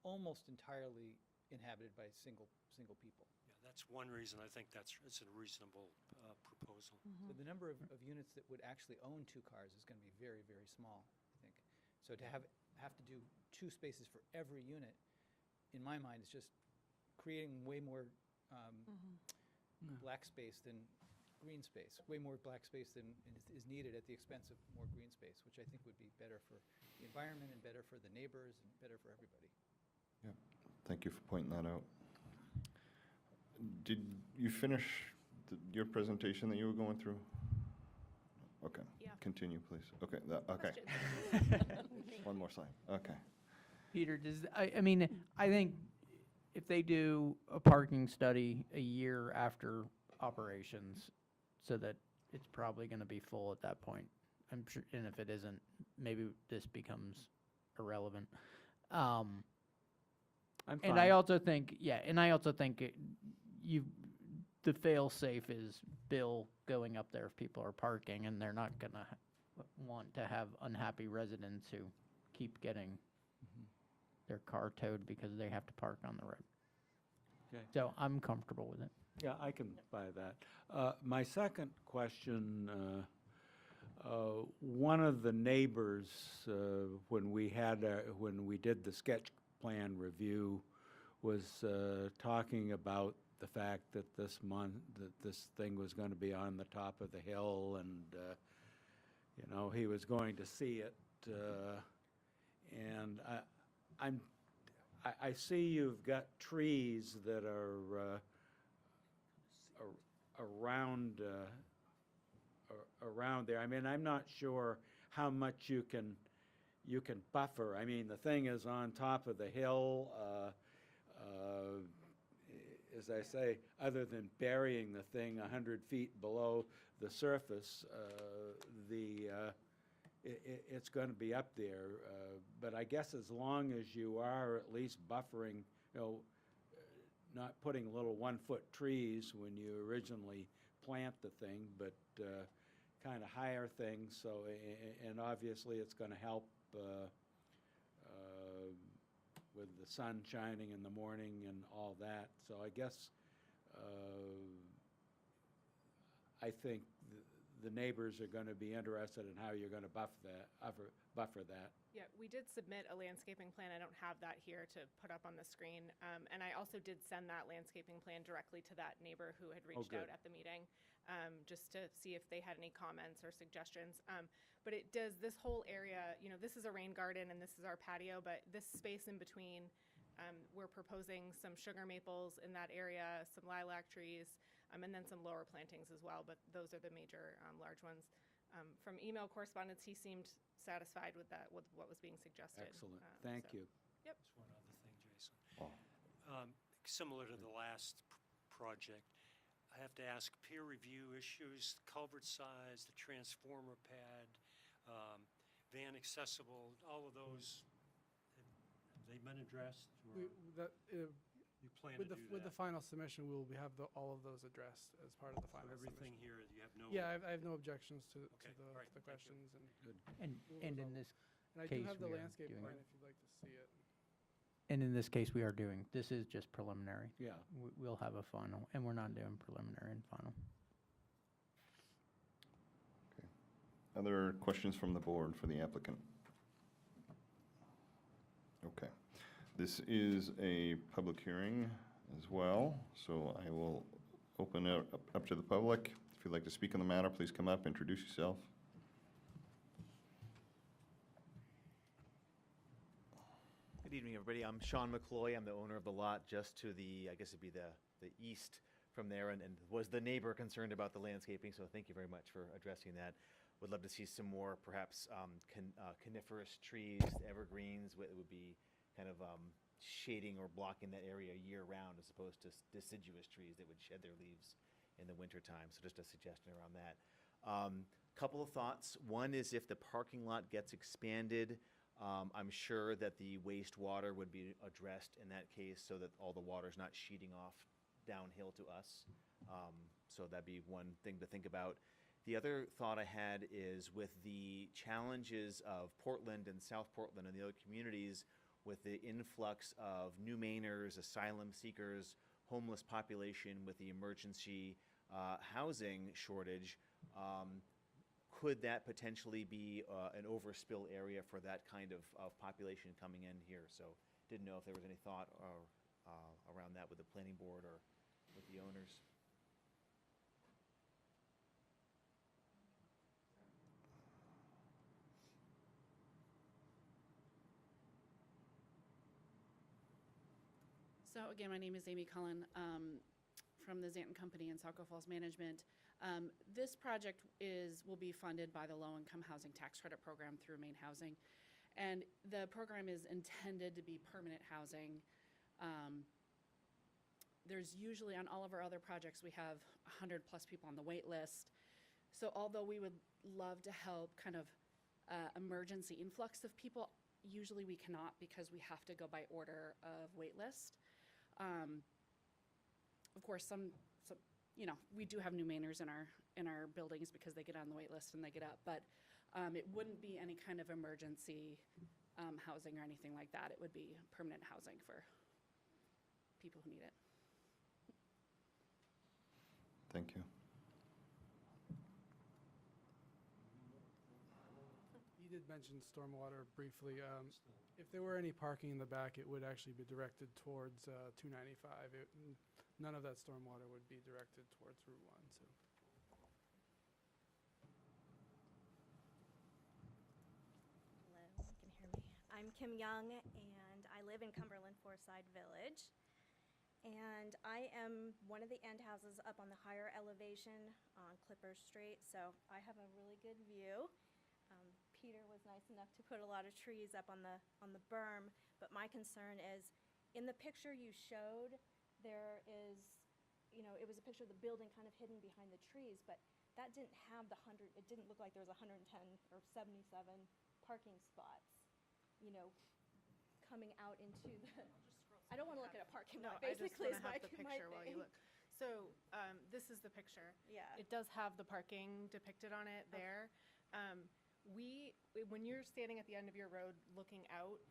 almost entirely inhabited by single people. Yeah, that's one reason I think it's a reasonable proposal. So the number of units that would actually own 2 cars is going to be very, very small, I think. So to have to do 2 spaces for every unit, in my mind, is just creating way more black space than green space, way more black space than is needed at the expense of more green space, which I think would be better for the environment and better for the neighbors and better for everybody. Yeah, thank you for pointing that out. Did you finish your presentation that you were going through? Okay. Yeah. Continue, please. Okay, okay. Questions? One more slide. Okay. Peter, I mean, I think if they do a parking study a year after operations, so that it's probably going to be full at that point. I'm sure, and if it isn't, maybe this becomes irrelevant. I'm fine. And I also think, the fail-safe is Bill going up there if people are parking, and they're not gonna want to have unhappy residents who keep getting their car towed because they have to park on the road. Okay. So I'm comfortable with it. Yeah, I can buy that. My second question, one of the neighbors, when we did the sketch plan review, was talking about the fact that this thing was going to be on the top of the hill, and he was going to see it. And I see you've got trees that are around there. I mean, I'm not sure how much you can buffer. I mean, the thing is on top of the hill. As I say, other than burying the thing 100 feet below the surface, it's going to be up there. But I guess as long as you are at least buffering, not putting little 1-foot trees when you originally plant the thing, but kind of higher things. So, and obviously it's going to help with the sun shining in the morning and all that. So I guess I think the neighbors are going to be interested in how you're going to buffer that. Yeah, we did submit a landscaping plan. I don't have that here to put up on the screen. And I also did send that landscaping plan directly to that neighbor who had reached out good. at the meeting, just to see if they had any comments or suggestions. But it does, this whole area, this is a rain garden and this is our patio, but this space in between, we're proposing some sugar maples in that area, some lilac trees, and then some lower plantings as well, but those are the major large ones. From email correspondence, he seemed satisfied with that, with what was being suggested. Excellent. Thank so- you. Yep. Just one other thing, Jason. Oh. Similar to the last project, I have to ask peer review issues, culvert size, the transformer pad, van accessible, all of those, have they been addressed? Or you plan to do that? With the final submission, we will have all of those addressed as part of the So final everything submission. here, you have no? Yeah, I have no objections to Okay, the all right, the thank you. questions. And in this And I do case, have the we are landscape doing plan it. if you'd like to see it. And in this case, we are doing, this is just preliminary. Yeah. We'll have a final, and we're not doing preliminary and final. Other questions from the board for the applicant? Okay. This is a public hearing as well, so I will open it up to the public. If you'd like to speak on the matter, please come up, introduce yourself. Good evening, everybody. I'm Sean McCloy. I'm the owner of the lot just to the, I guess it'd be the east from there, and was the neighbor concerned about the landscaping, so thank you very much for addressing that. Would love to see some more, perhaps, coniferous trees, evergreens, it would be kind of shading or blocking that area year-round as opposed to deciduous trees that would shed their leaves in the wintertime, so just a suggestion around that. Couple of thoughts. One is if the parking lot gets expanded, I'm sure that the wastewater would be addressed in that case so that all the water's not sheeting off downhill to us. So that'd be one thing to think about. The other thought I had is with the challenges of Portland and South Portland and the other communities with the influx of new Mainers, asylum seekers, homeless population with the emergency housing shortage, could that potentially be an overspill area for that kind of population coming in here? So didn't know if there was any thought around that with the planning board or with the owners. So again, my name is Amy Cullen from the Zanton Company and Saco Falls Management. This project will be funded by the Low Income Housing Tax Credit Program through Maine Housing. And the program is intended to be permanent housing. There's usually, on all of our other projects, we have 100+ people on the wait list. So although we would love to help kind of emergency influx of people, usually we cannot because we have to go by order of wait list. Of course, we do have new Mainers in our buildings because they get on the wait list and they get up, but it wouldn't be any kind of emergency housing or anything like that. It would be permanent housing for people who need it. Thank you. You did mention stormwater briefly. If there were any parking in the back, it would actually be directed towards 295. None of that stormwater would be directed towards Route 1. So. Hello, you can hear me. I'm Kim Young, and I live in Cumberland Forside Village. And I am one of the end houses up on the higher elevation on Clipper Street, so I have a really good view. Peter was nice enough to put a lot of trees up on the berm, but my concern is, in the picture you showed, there is, it was a picture of the building kind of hidden behind the trees, but that didn't have it didn't look like there was 110 or 77 parking spots, coming out into the, I don't want to look at a parking lot, basically, is I my just want to have the picture while you thing. look. So this is the picture. Yeah. It does have the parking depicted on it there. When you're standing at the end of your road looking out,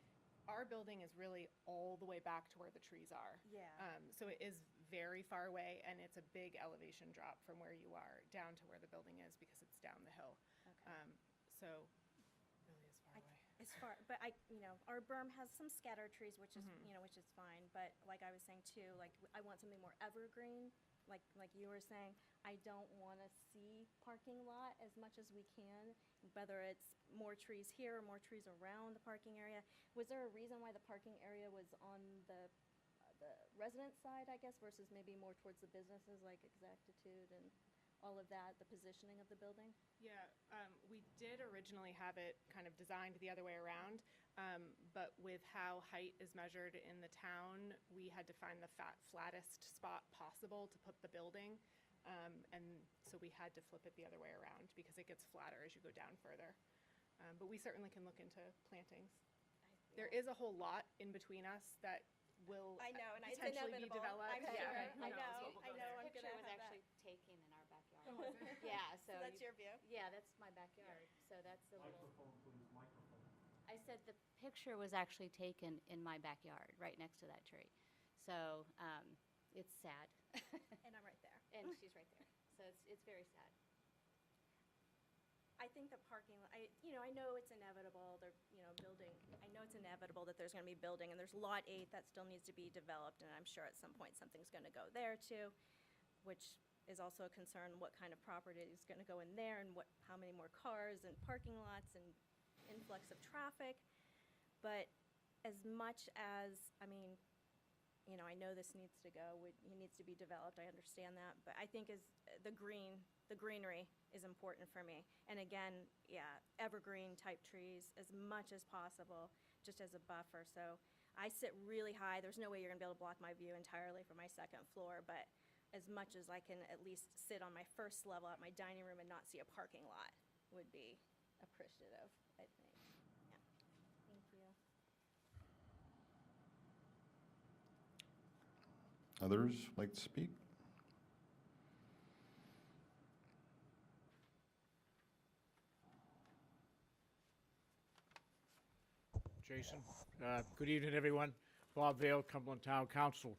our building is really all the way back to where the trees are. Yeah. So it is very far away, and it's a big elevation drop from where you are down to where the building is because it's down the hill. Okay. So really is far away. As far, but our berm has some scatter trees, which is, which is fine. But like I was saying too, like I want something more evergreen. Like you were saying, I don't want to see parking lot as much as we can, whether it's more trees here or more trees around the parking area. Was there a reason why the parking area was on the resident side, I guess, versus maybe more towards the businesses like Exactitude and all of that, the positioning of the building? Yeah, we did originally have it kind of designed the other way around, but with how height is measured in the town, we had to find the flattest spot possible to put the building, and so we had to flip it the other way around because it gets flatter as you go down further. But we certainly can look into plantings. There is a whole lot in between us that will I know, and it's potentially be inevitable. developed. I'm Yeah, sure. who I knows know. what will go I know. there. I'm Picture gonna was have actually that. taken in our backyard. Oh, was it? Yeah, so. So that's your view? Yeah, that's my backyard, so that's the little. I said the picture was actually taken in my backyard, right next to that tree. So, it's sad. And I'm right there. And she's right there, so it's very sad. I think the parking, I know it's inevitable, they're, building, I know it's inevitable that there's gonna be building, and there's Lot 8 that still needs to be developed, and I'm sure at some point something's gonna go there too, which is also a concern, what kind of property is gonna go in there, and how many more cars and parking lots and influx of traffic. But as much as, I know this needs to go, it needs to be developed, I understand that, but I think the greenery is important for me. And again, evergreen type trees as much as possible, just as a buffer. So I sit really high, there's no way you're gonna be able to block my view entirely from my second floor, but as much as I can at least sit on my first level at my dining room and not see a parking lot would be appreciative, I think. Yeah, thank you. Others like to speak? Jason, good evening, everyone. Bob Vale, Cumberland Town Council.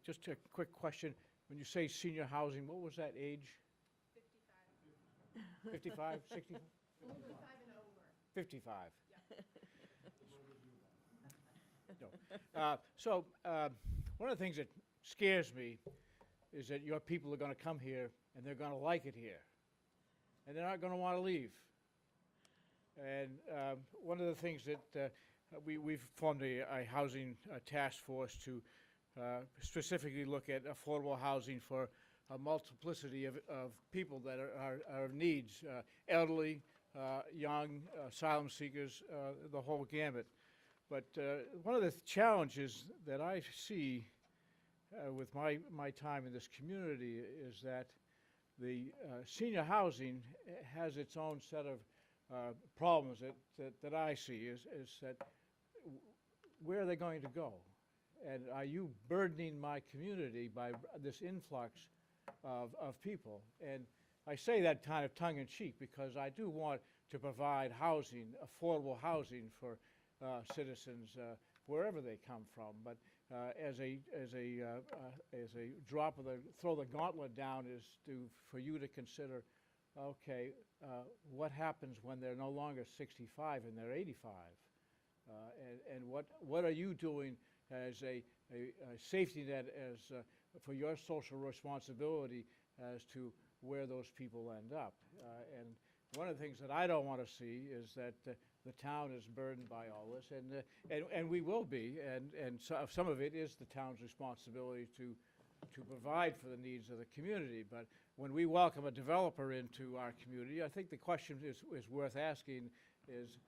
Just a quick question. When you say senior housing, what was that age? 55, 60? 55. No. One of the things that scares me is that your people are going to come here and they're going to like it here. And they're not going to want to leave. And one of the things that we've formed a housing task force to specifically look at affordable housing for a multiplicity of people that are of needs, elderly, young, asylum seekers, the whole gamut. But one of the challenges that I see with my time in this community is that the senior housing has its own set of problems that I see is that where are they going to go? And are you burdening my community by this influx of people? And I say that kind of tongue-in-cheek because I do want to provide housing, affordable housing for citizens wherever they come from. But as a drop of throw the gauntlet down is for you to consider, okay, what happens when they're no longer 65 and they're 85? And what are you doing as a safety net for your social responsibility as to where those people end up? And one of the things that I don't want to see is that the town is burdened by all this, and we will be, and some of it is the town's responsibility to provide for the needs of the community. But when we welcome a developer into our community, I think the question is worth asking is,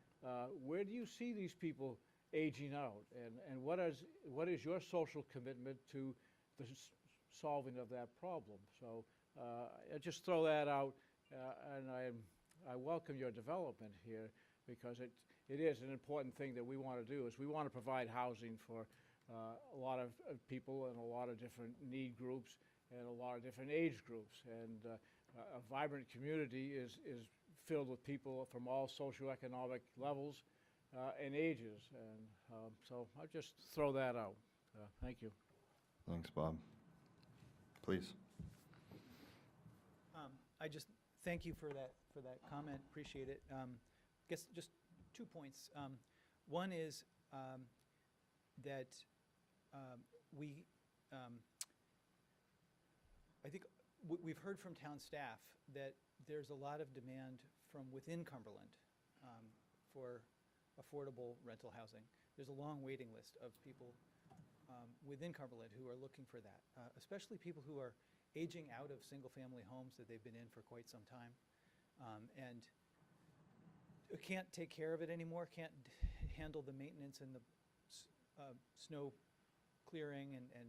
where do you see these people aging out? And what is your social commitment to the solving of that problem? So I just throw that out, and I welcome your development here because it is an important thing that we want to do, is we want to provide housing for a lot of people and a lot of different need groups and a lot of different age groups. And a vibrant community is filled with people from all socioeconomic levels and ages. And so I'll just throw that out. Thank you. Thanks, Bob. Please. I just thank you for that comment. Appreciate it. Guess just 2 points. One is that I think we've heard from town staff that there's a lot of demand from within Cumberland for affordable rental housing. There's a long waiting list of people within Cumberland who are looking for that, especially people who are aging out of single-family homes that they've been in for quite some time and can't take care of it anymore, can't handle the maintenance and the snow clearing and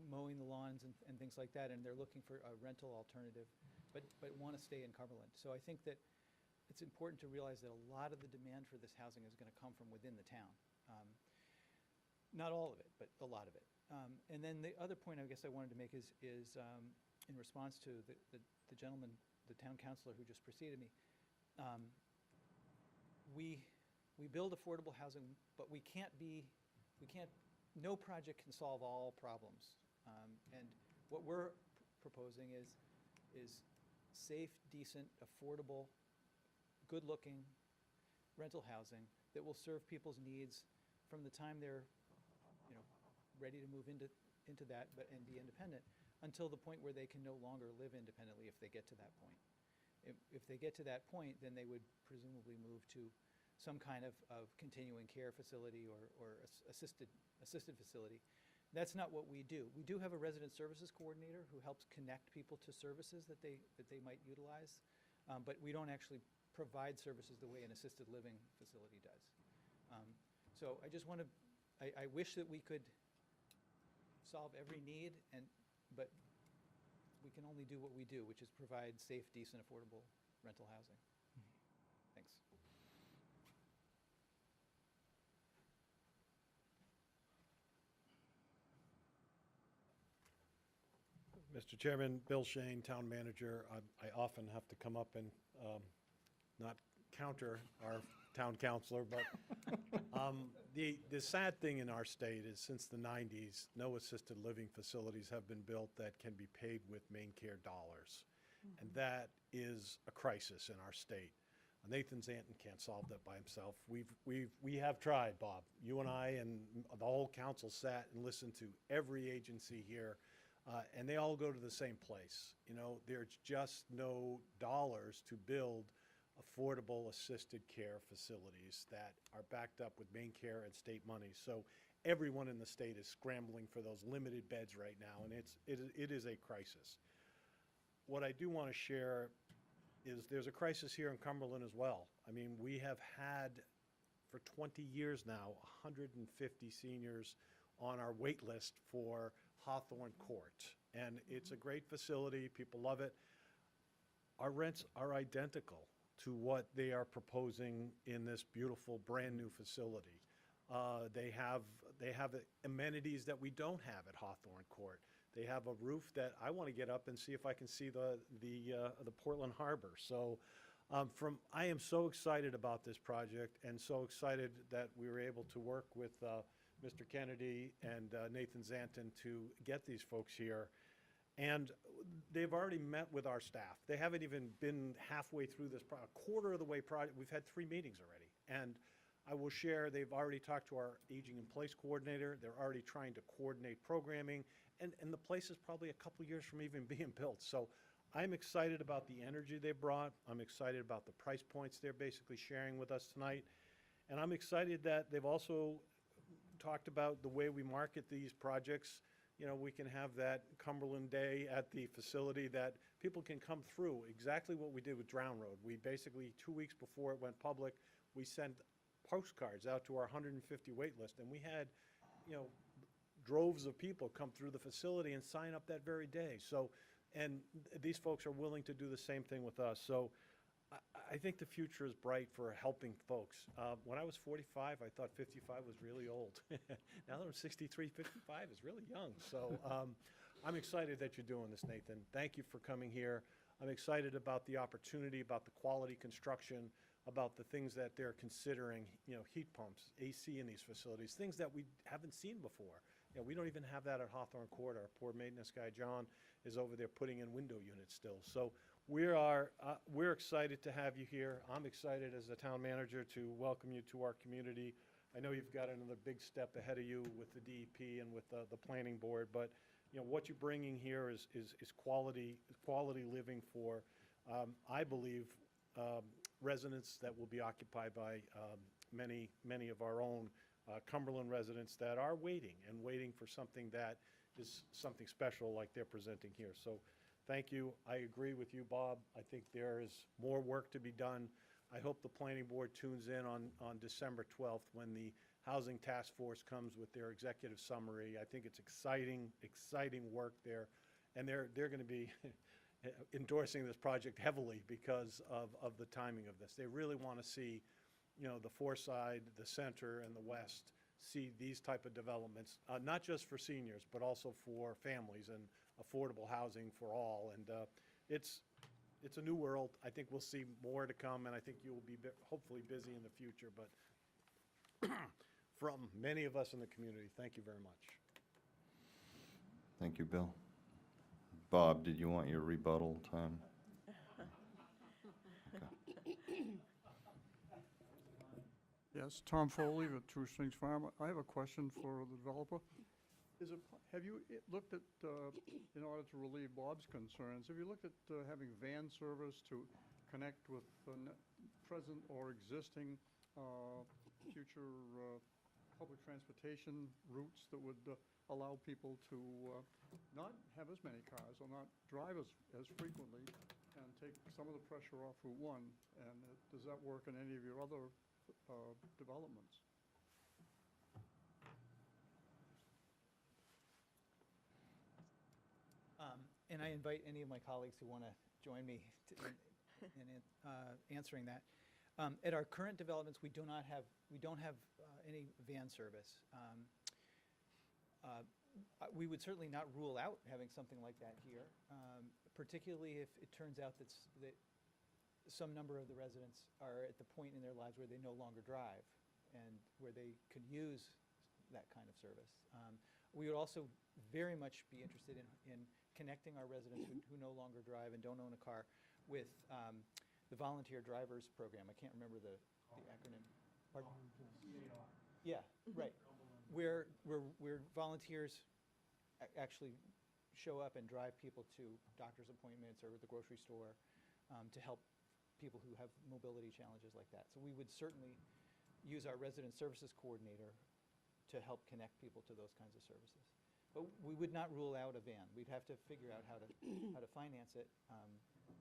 mowing the lawns and things like that, and they're looking for a rental alternative, but want to stay in Cumberland. So I think that it's important to realize that a lot of the demand for this housing is going to come from within the town. Not all of it, but a lot of it. And then the other point I guess I wanted to make is in response to the gentleman, the town councilor who just preceded me. We build affordable housing, but no project can solve all problems. And what we're proposing is safe, decent, affordable, good-looking rental housing that will serve people's needs from the time they're ready to move into that and be independent until the point where they can no longer live independently if they get to that point. If they get to that point, then they would presumably move to some kind of continuing care facility or assisted facility. That's not what we do. We do have a resident services coordinator who helps connect people to services that they might utilize, but we don't actually provide services the way an assisted living facility does. So I just want to, I wish that we could solve every need, but we can only do what we do, which is provide safe, decent, affordable rental housing. Thanks. Mr. Chairman, Bill Shane, Town Manager. I often have to come up and not counter our town councilor, but the sad thing in our state is since the 90s, no assisted living facilities have been built that can be paid with Maine Care dollars. And that is a crisis in our state. Nathan Zanton can't solve that by himself. We have tried, Bob. You and I and the whole council sat and listened to every agency here, and they all go to the same place. You know, there's just no dollars to build affordable assisted care facilities that are backed up with Maine Care and state money. So everyone in the state is scrambling for those limited beds right now, and it is a crisis. What I do want to share is there's a crisis here in Cumberland as well. I mean, we have had for 20 years now 150 seniors on our wait list for Hawthorne Court. And it's a great facility. People love it. Our rents are identical to what they are proposing in this beautiful brand-new facility. They have amenities that we don't have at Hawthorne Court. They have a roof that I want to get up and see if I can see the Portland Harbor. So I am so excited about this project and so excited that we were able to work with Mr. Kennedy and Nathan Zanton to get these folks here. And they've already met with our staff. They haven't even been halfway through this a quarter of the way project. We've had 3 meetings already. And I will share, they've already talked to our aging in place coordinator. They're already trying to coordinate programming. And the place is probably a couple years from even being built. So I'm excited about the energy they brought. I'm excited about the price points they're basically sharing with us tonight. And I'm excited that they've also talked about the way we market these projects. You know, we can have that Cumberland Day at the facility that people can come through. Exactly what we did with Drown Road. We basically, 2 weeks before it went public, we sent postcards out to our 150 wait list. And we had, you know, droves of people come through the facility and sign up that very day. So, and these folks are willing to do the same thing with us. So I think the future is bright for helping folks. When I was 45, I thought 55 was really old. Now that I'm 63, 55 is really young. So I'm excited that you're doing this, Nathan. Thank you for coming here. I'm excited about the opportunity, about the quality construction, about the things that they're considering, you know, heat pumps, AC in these facilities, things that we haven't seen before. You know, we don't even have that at Hawthorne Court. Our poor maintenance guy, John, is over there putting in window units still. So we're excited to have you here. I'm excited as the town manager to welcome you to our community. I know you've got another big step ahead of you with the DEP and with the planning board, but you know what you're bringing here is quality living for, I believe, residents that will be occupied by many of our own Cumberland residents that are waiting for something that is something special like they're presenting here. So thank you. I agree with you, Bob. I think there is more work to be done. I hope the planning board tunes in on December 12th when the Housing Task Force comes with their executive summary. I think it's exciting work there. And they're going to be endorsing this project heavily because of the timing of this. They really want to see, you know, the Foreside, the center, and the west see these type of developments, not just for seniors, but also for families and affordable housing for all. And it's a new world. I think we'll see more to come, and I think you will be hopefully busy in the future. But from many of us in the community, thank you very much. Thank you, Bill. Bob, did you want your rebuttal time? Yes, Tom Foley with True Springs Farm. I have a question for the developer. Have you looked at, in order to relieve Bob's concerns, have you looked at having van service to connect with present or existing future public transportation routes that would allow people to not have as many cars or not drive as frequently and take some of the pressure off Route 1? And does that work in any of your other developments? And I invite any of my colleagues who want to join me in answering that. At our current developments, we don't have any van service. We would certainly not rule out having something like that here, particularly if it turns out that some number of the residents are at the point in their lives where they no longer drive and where they could use that kind of service. We would also very much be interested in connecting our residents who no longer drive and don't own a car with the Volunteer Drivers Program. I can't remember the acronym. Pardon? Yeah, right. Where volunteers actually show up and drive people to doctor's appointments or the grocery store to help people who have mobility challenges like that. So we would certainly use our resident services coordinator to help connect people to those kinds of services. But we would not rule out a van. We'd have to figure out how to finance it.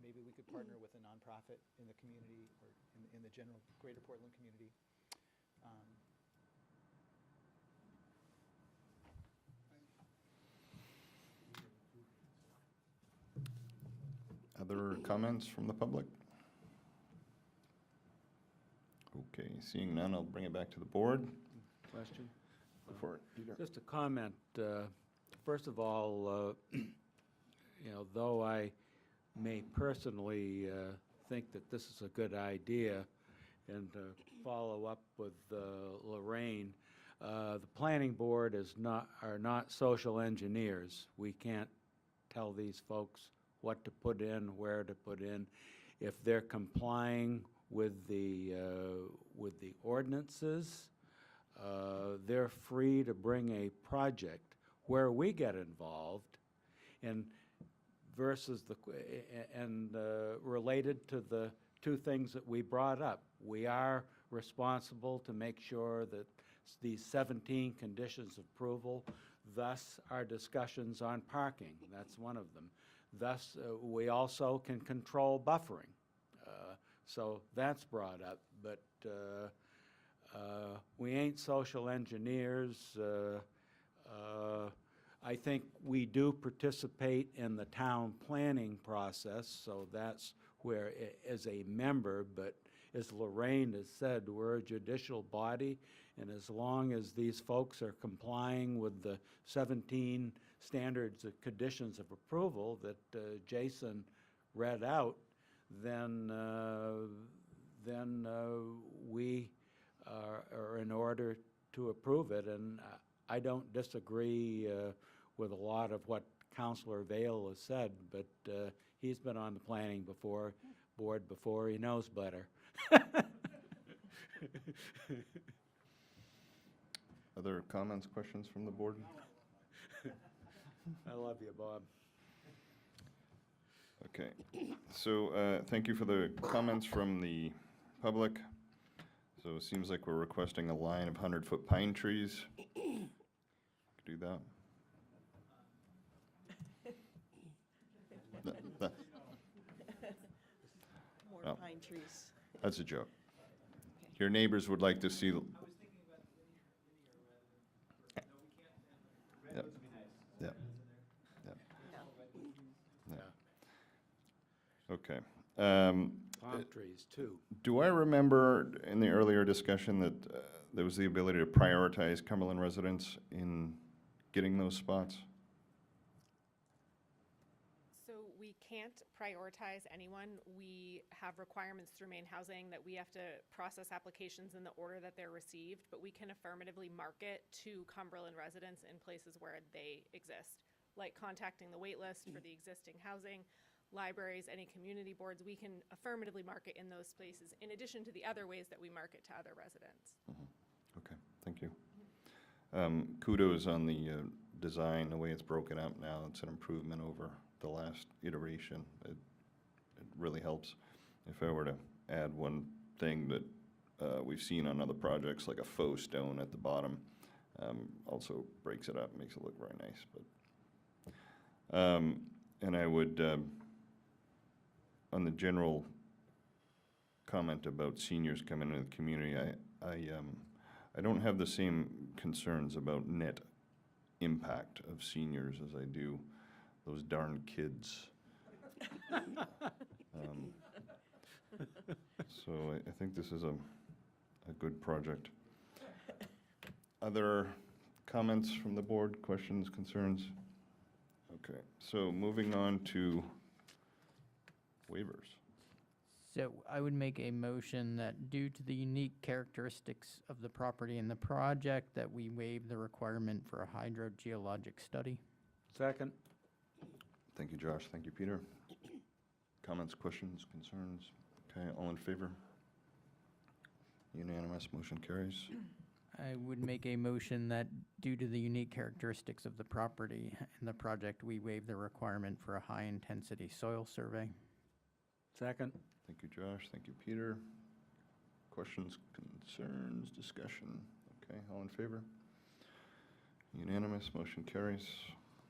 Maybe we could partner with a nonprofit in the community or in the general Greater Portland community. Other comments from the public? Okay, seeing none, I'll bring it back to the board. Question? Go for it, Peter. Just a comment. First of all, you know, though I may personally think that this is a good idea, and to follow up with Lorraine, the planning board are not social engineers. We can't tell these folks what to put in, where to put in. If they're complying with the ordinances, they're free to bring a project. Where we get involved, and versus related to the two things that we brought up, we are responsible to make sure that these 17 conditions of approval, thus our discussions on parking, that's one of them. Thus, we also can control buffering. So that's brought up, but we ain't social engineers. I think we do participate in the town planning process, so that's where, as a member, but as Lorraine has said, we're a judicial body, and as long as these folks are complying with the 17 standards of conditions of approval that Jason read out, then we are in order to approve it. And I don't disagree with a lot of what Councilor Vale has said, but he's been on the planning board before. He knows better. Other comments, questions from the board? I love you, Bob. Okay, so thank you for the comments from the public. So it seems like we're requesting a line of 100-foot pine trees. Do that. More No. pine trees. That's a joke. Your neighbors would like to see. Yep. Yep. Yep. Yep. Okay. Palm trees, too. Do I remember in the earlier discussion that there was the ability to prioritize Cumberland residents in getting those spots? So we can't prioritize anyone. We have requirements through Maine Housing that we have to process applications in the order that they're received, but we can affirmatively market to Cumberland residents in places where they exist, like contacting the wait list for the existing housing, libraries, any community boards. We can affirmatively market in those places, in addition to the other ways that we market to other residents. Okay, thank you. Kudos on the design, the way it's broken up now. It's an improvement over the last iteration. It really helps. If I were to add one thing that we've seen on other projects, like a faux stone at the bottom, also breaks it up, makes it look very nice. But and I would, on the general comment about seniors coming into the community, I don't have the same concerns about net impact of seniors as I do those darn kids. So I think this is a good project. Other comments from the board, questions, concerns? Okay, so moving on to waivers. So I would make a motion that due to the unique characteristics of the property and the project, that we waive the requirement for a hydrogeologic study. Second? Thank you, Josh. Thank you, Peter. Comments, questions, concerns? Okay, all in favor? Unanimous, motion carries. I would make a motion that due to the unique characteristics of the property and the project, we waive the requirement for a high-intensity soil survey. Second? Thank you, Josh. Thank you, Peter. Questions, concerns, discussion? Okay, all in favor? Unanimous, motion carries.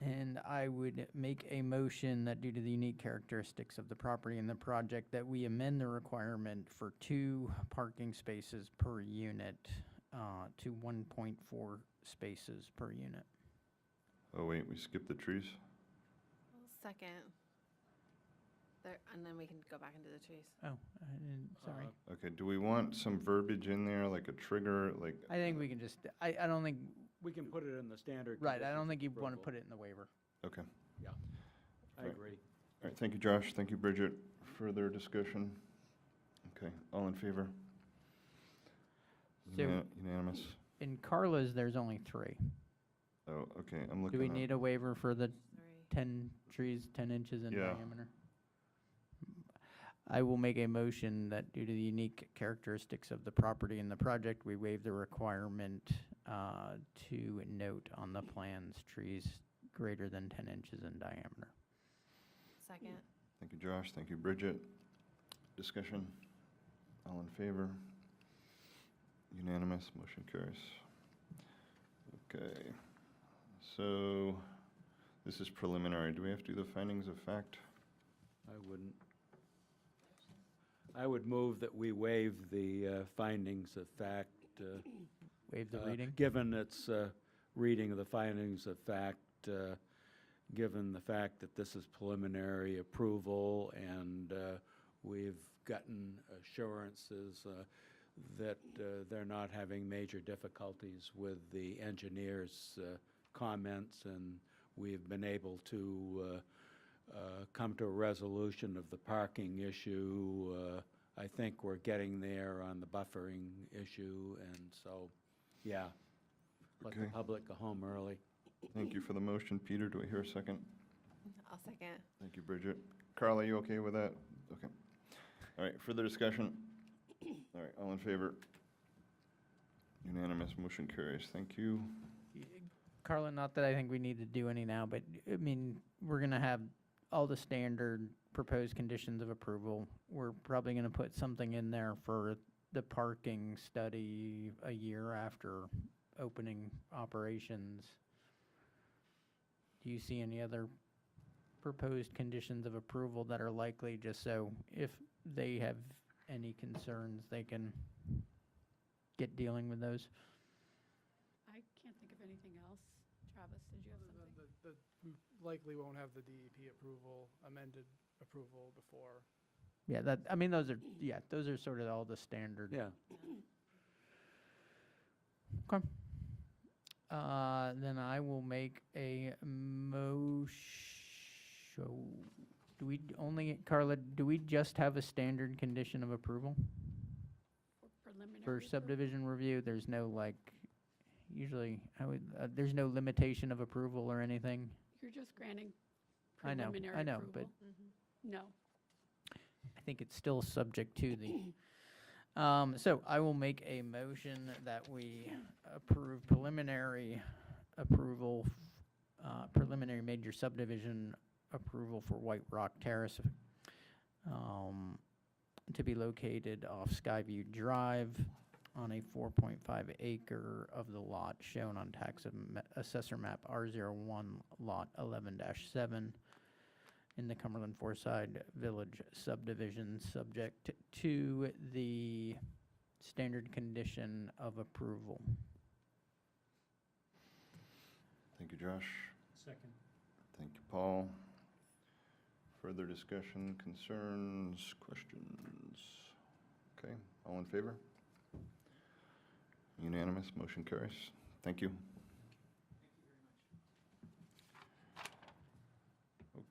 And I would make a motion that due to the unique characteristics of the property and the project, that we amend the requirement for 2 parking spaces per unit to 1.4 spaces per unit. Oh, wait, we skipped the trees? Second. There, and then we can go back into the trees. Oh, I didn't, sorry. Okay, do we want some verbiage in there, like a trigger, like? I think we can just, I don't think, We can put it in the standard. right, I don't conditions think you of want to approval. put it in the waiver. Okay. Yeah, I Right. agree. All right, thank you, Josh. Thank you, Bridget. Further discussion? Okay, all in favor? So- Unanimous? In Carla's, there's only 3. Oh, okay, I'm looking Do we up. need a waiver for the 3. 10 trees, 10 inches in Yeah. diameter? I will make a motion that due to the unique characteristics of the property and the project, we waive the requirement to note on the plans trees greater than 10 inches in diameter. Second. Thank you, Josh. Thank you, Bridget. Discussion? All in favor? Unanimous, motion carries. Okay, so this is preliminary. Do we have to do the findings of fact? I wouldn't. I would move that we waive the findings of fact. Waive the reading? Given its reading of the findings of fact, given the fact that this is preliminary approval and we've gotten assurances that they're not having major difficulties with the engineer's comments, and we've been able to come to a resolution of the parking issue. I think we're getting there on the buffering issue, and so, yeah, let the Okay. public go home early. Thank you for the motion. Peter, do I hear a second? I'll second. Thank you, Bridget. Carla, you okay with that? Okay. All right, further discussion? All right, all in favor? Unanimous, motion carries. Thank you. Carla, not that I think we need to do any now, but, I mean, we're going to have all the standard proposed conditions of approval. We're probably going to put something in there for the parking study a year after opening operations. Do you see any other proposed conditions of approval that are likely, just so if they have any concerns, they can get dealing with those? I can't think of anything else. Travis, did you have something? We likely won't have the DEP approval, amended approval before. Yeah, those are sort of all the standard. Yeah. Okay. Then I will make a motion. Do we only, Carla, do we just have a standard condition of approval For preliminary for approval? subdivision review? There's no usually, there's no limitation of approval or anything? You're just granting I know, preliminary I know, approval. but No. I think it's still subject to the, so I will make a motion that we approve preliminary approval, preliminary major subdivision approval for White Rock Terrace, to be located off Skyview Drive on a 4.5 acre of the lot shown on assessor map R01 lot 11-7 in the Cumberland Forside Village subdivision, subject to the standard condition of approval. Thank you, Josh. Second. Thank you, Paul. Further discussion, concerns, questions? Okay, all in favor? Unanimous, motion carries. Thank you.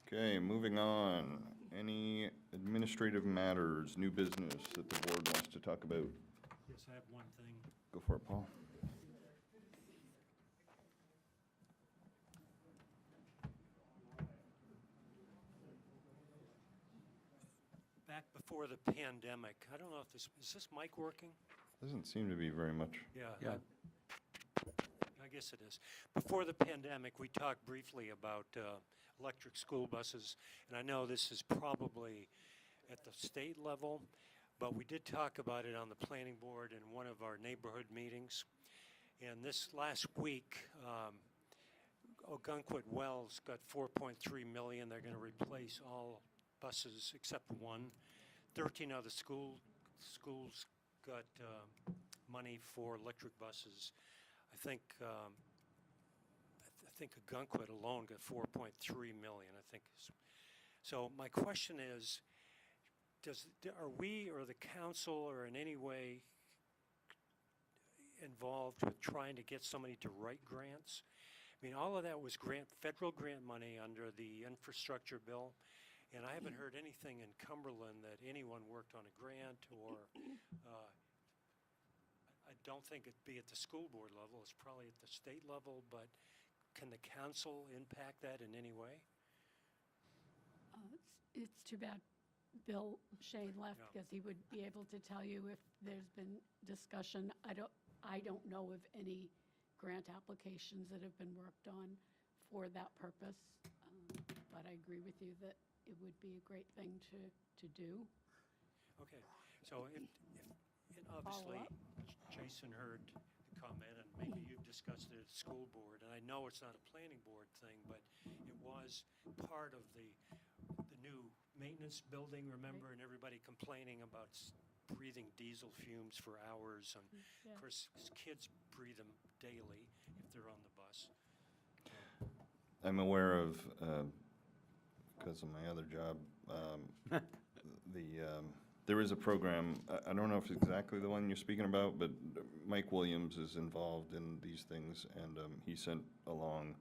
Okay, moving on. Any administrative matters, new business that the board wants to talk about? Yes, I have one thing. Go for it, Paul. Back before the pandemic, I don't know if is this mic working? Doesn't seem to be very much. Yeah. I guess it is. Before the pandemic, we talked briefly about electric school buses, and I know this is probably at the state level, but we did talk about it on the planning board in one of our neighborhood meetings. And this last week, Ogunquit Wells got $4.3 million. They're going to replace all buses except one. 13 other schools got money for electric buses. I think Ogunquit alone got 4.3 million. I think. So my question is, are we or the council or in any way involved with trying to get somebody to write grants? I mean, all of that was federal grant money under the infrastructure bill, and I haven't heard anything in Cumberland that anyone worked on a grant or. I don't think it'd be at the school board level. It's probably at the state level, but can the council impact that in any way? It's too bad Bill Shane left, Yeah. because he would be able to tell you if there's been discussion. I don't know of any grant applications that have been worked on for that purpose, but I agree with you that it would be a great thing to do. Okay, so and obviously, Jason heard the comment, and maybe you've discussed it at the school board, and I know it's not a planning board thing, but it was part of the new maintenance building, remember, and everybody complaining about breathing diesel fumes for hours, and of course, kids breathe them daily if they're on the bus. I'm aware of, because of my other job, there is a program, I don't know if it's exactly the one you're speaking about, but Mike Williams is involved in these things, and he sent along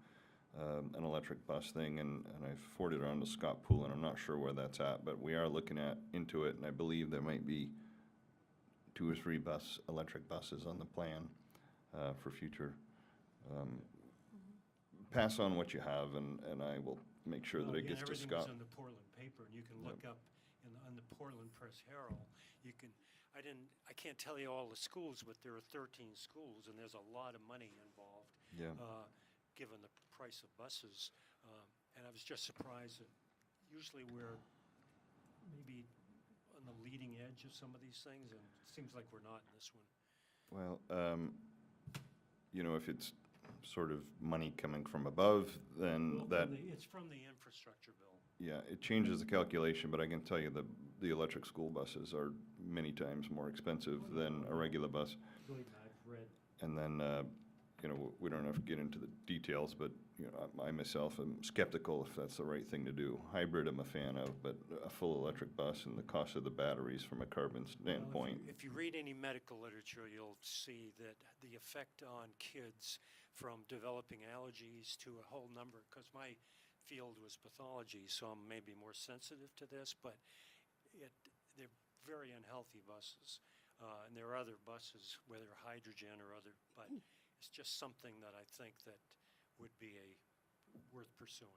an electric bus thing, and I forwarded it on to Scott Poulin. I'm not sure where that's at, but we are looking into it, and I believe there might be 2 or 3 electric buses on the plan for future. Pass on what you have, and I will make sure that it gets to Everything Scott. was in the Portland paper, and you can look up on the Portland Press Herald. I can't tell you all the schools, but there are 13 schools, and there's a lot of money involved. Yeah. Given the price of buses, and I was just surprised that usually we're maybe on the leading edge of some of these things, and it seems like we're not in this one. Well, if it's sort of money coming from above, then Well, it's from the infrastructure bill. yeah, it changes the calculation, but I can tell you the electric school buses are many times more expensive than a regular bus. Believe me, I've read. And then, we don't have to get into the details, but, I myself am skeptical if that's the right thing to do. Hybrid I'm a fan of, but a full electric bus and the cost of the batteries from a carbon standpoint. If you read any medical literature, you'll see that the effect on kids from developing allergies to a whole number, because my field was pathology, so I'm maybe more sensitive to this, but they're very unhealthy buses. And there are other buses, whether hydrogen or other, but it's just something that I think that would be worth pursuing.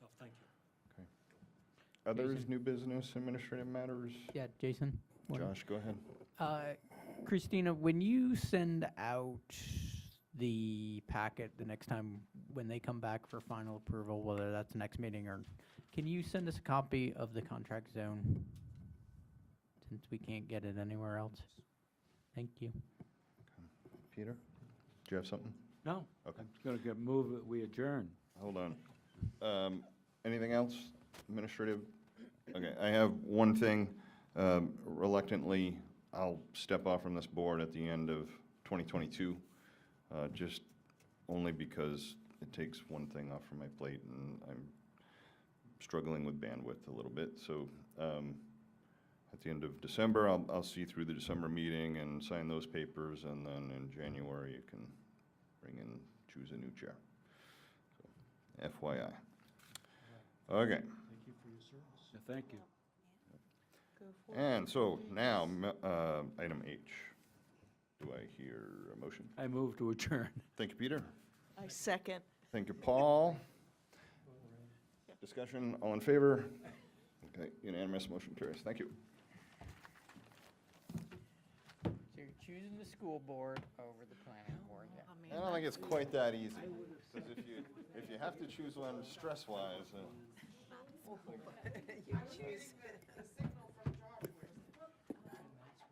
So, thank you. Okay. Others, new business, administrative matters? Yeah, Jason? Josh, go ahead. Christina, when you send out the packet the next time when they come back for final approval, whether that's next meeting or, can you send us a copy of the contract zone? Since we can't get it anywhere else. Thank you. Peter, do you have something? No. Okay. It's going to move that we adjourn. Hold on. Anything else administrative? Okay, I have one thing. Reluctantly, I'll step off from this board at the end of 2022, just only because it takes one thing off from my plate, and I'm struggling with bandwidth a little bit. So at the end of December, I'll see through the December meeting and sign those papers, and then in January, you can choose a new chair. So, FYI. Okay. Thank you for your Thank you. Go for it. And so now, item H. Do I hear a motion? I move to adjourn. Thank you, Peter. I second. Thank you, Paul. Discussion, all in favor? Okay, unanimous, motion carries. Thank you. So you're choosing the school board over the planning board, yeah. I don't think it's quite that easy, because if you have to choose one stress-wise, You choose.